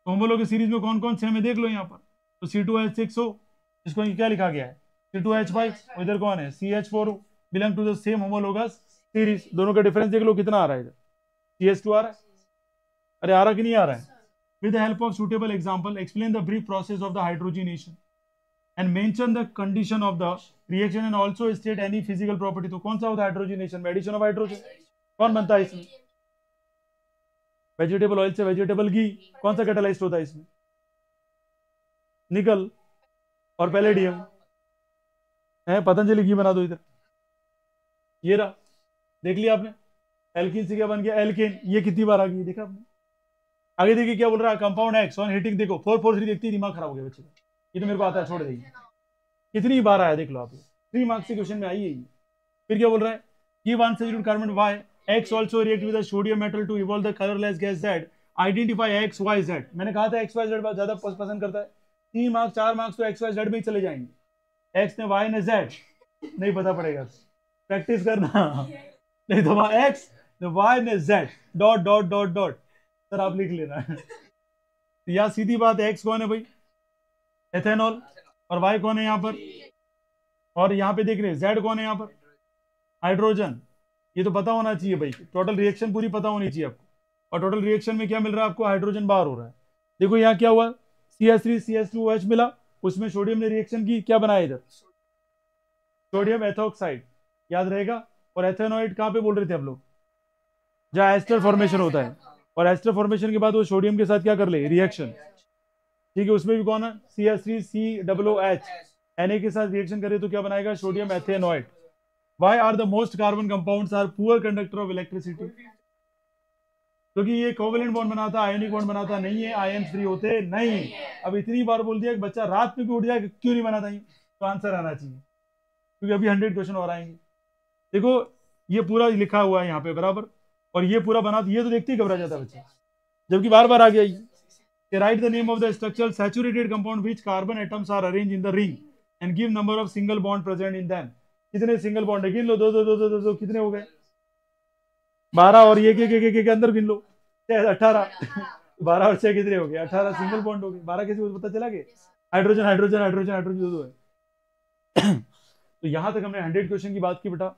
तो होमोलोगस सीरीज में कौन कौन से हमें देख लो यहाँ पर। तो C2H6 हो, इसको क्या लिखा गया है C2H5, इधर कौन है CH4 belong to the same homologous series. दोनों का डिफरेंस देख लो कितना आ रहा है, इधर CH2 आ रहा है, अरे आ रहा कि नहीं आ रहा है। With the help of suitable example explain the brief process of the hydrogenation and mention the condition of the reaction and also state any physical property. तो कौन सा होता है हाइड्रोजनेशन में, एडिशन ऑफ हाइड्रोजन। कौन बनता है इसमें, वेजिटेबल ऑयल से वेजिटेबल घी। कौन सा कैटालाइस्ट होता है इसमें, निकल और पैलेडियम है। पतंजलि घी बना दो इधर, ये रहा, देख लिया आपने। एल्कीन से क्या बन गया एल्केन, ये कितनी बार आ गई देखा आपने। आगे देखिए क्या बोल रहा है, कंपाउंड एक्स ऑन हीटिंग, देखो 443 देखती दिमाग खराब हो गया बच्चे का, ये तो मेरे को आता है छोड़ देगी। कितनी बार आया देख लो आप, 3 मार्क्स के क्वेश्चन में आई है ये। फिर क्या बोल रहा है, give one substitute carbon Y X also react with the sodium metal to evolve the colourless gas Z, identify X Y Z. मैंने कहा था एक्स वाई जेड ज्यादा पसंद करता है, 3 मार्क्स 4 मार्क्स तो एक्स वाई जेड में ही चले जाएंगे। एक्स ने वाई ने जेड नहीं पता पड़ेगा, प्रैक्टिस करना। नहीं तो एक्स वाई ने Z dot dot dot dot, sir आप लिख लेना। या सीधी बात है, एक्स कौन है भाई एथेनॉल, और वाई कौन है यहाँ पर, और यहाँ पे देख रहे हैं जेड कौन है यहाँ पर हाइड्रोजन। ये तो पता होना चाहिए भाई, टोटल रिएक्शन पूरी पता होनी चाहिए आपको। और टोटल रिएक्शन में क्या मिल रहा है आपको, हाइड्रोजन बाहर हो रहा है। देखो यहाँ क्या हुआ, CH3 CH2OH मिला, उसमें सोडियम ने रिएक्शन की, क्या बनाया इधर सोडियम एथोक्साइड, याद रहेगा। और एथेनॉइड कहाँ पे बोल रहे थे हम लोग, जहाँ एस्टर फॉर्मेशन होता है, और एस्टर फॉर्मेशन के बाद वो सोडियम के साथ क्या कर ले रिएक्शन, ठीक है। उसमें भी कौन है CH3 COOH Na के साथ रिएक्शन करे तो क्या बनाएगा sodium एथेनॉइड। Why are the most carbon compounds are poor conductor of electricity? क्योंकि ये कोवेलेंट बॉन्ड बनाता, आयोनिक बॉन्ड बनाता नहीं है, आयन फ्री होते नहीं। अब इतनी बार बोल दिया कि बच्चा रात में भी उठ जाए क्यों नहीं बनाता ही, तो आंसर आना चाहिए, क्योंकि अभी 100 क्वेश्चन और आएंगे। देखो ये पूरा लिखा हुआ है यहाँ पे बराबर, और ये पूरा बना, ये तो देखते ही घबरा जाता है बच्चा, जबकि बार बार आ गया ये। Write the name of the structural saturated compound which carbon atoms are arrange in the ring and give number of single bond present in them. कितने सिंगल बॉन्ड है, गिन लो, 2 2 2 2 2 2 कितने हो गए 12, और ये के अंदर गिन लो 18। 12 और 6 कितने हो गए 18 सिंगल बॉन्ड हो गए। 12 कैसे पता चला कि हाइड्रोजन हाइड्रोजन हाइड्रोजन हाइड्रोजन दो है। तो यहां तक हमने 100 क्वेश्चन की बात की बेटा।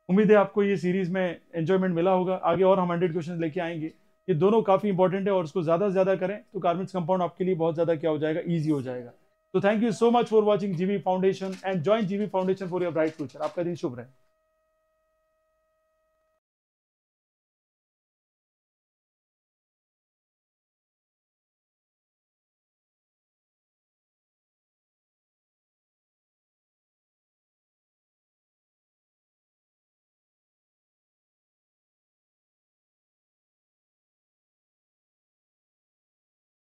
उम्मीद है आपको ये सीरीज में एंजॉयमेंट मिला होगा। आगे और हम 100 क्वेश्चन लेके आएंगे, ये दोनों काफी इंपॉर्टेंट है, और उसको ज्यादा से ज्यादा करें तो कार्बन्स कंपाउंड आपके लिए बहुत ज्यादा क्या हो जाएगा, ईजी हो जाएगा। तो thank you so much for watching जीवी फाउंडेशन एंड ज्वाइन जीवी foundation for your bright future. आपका दिन शुभ रहे।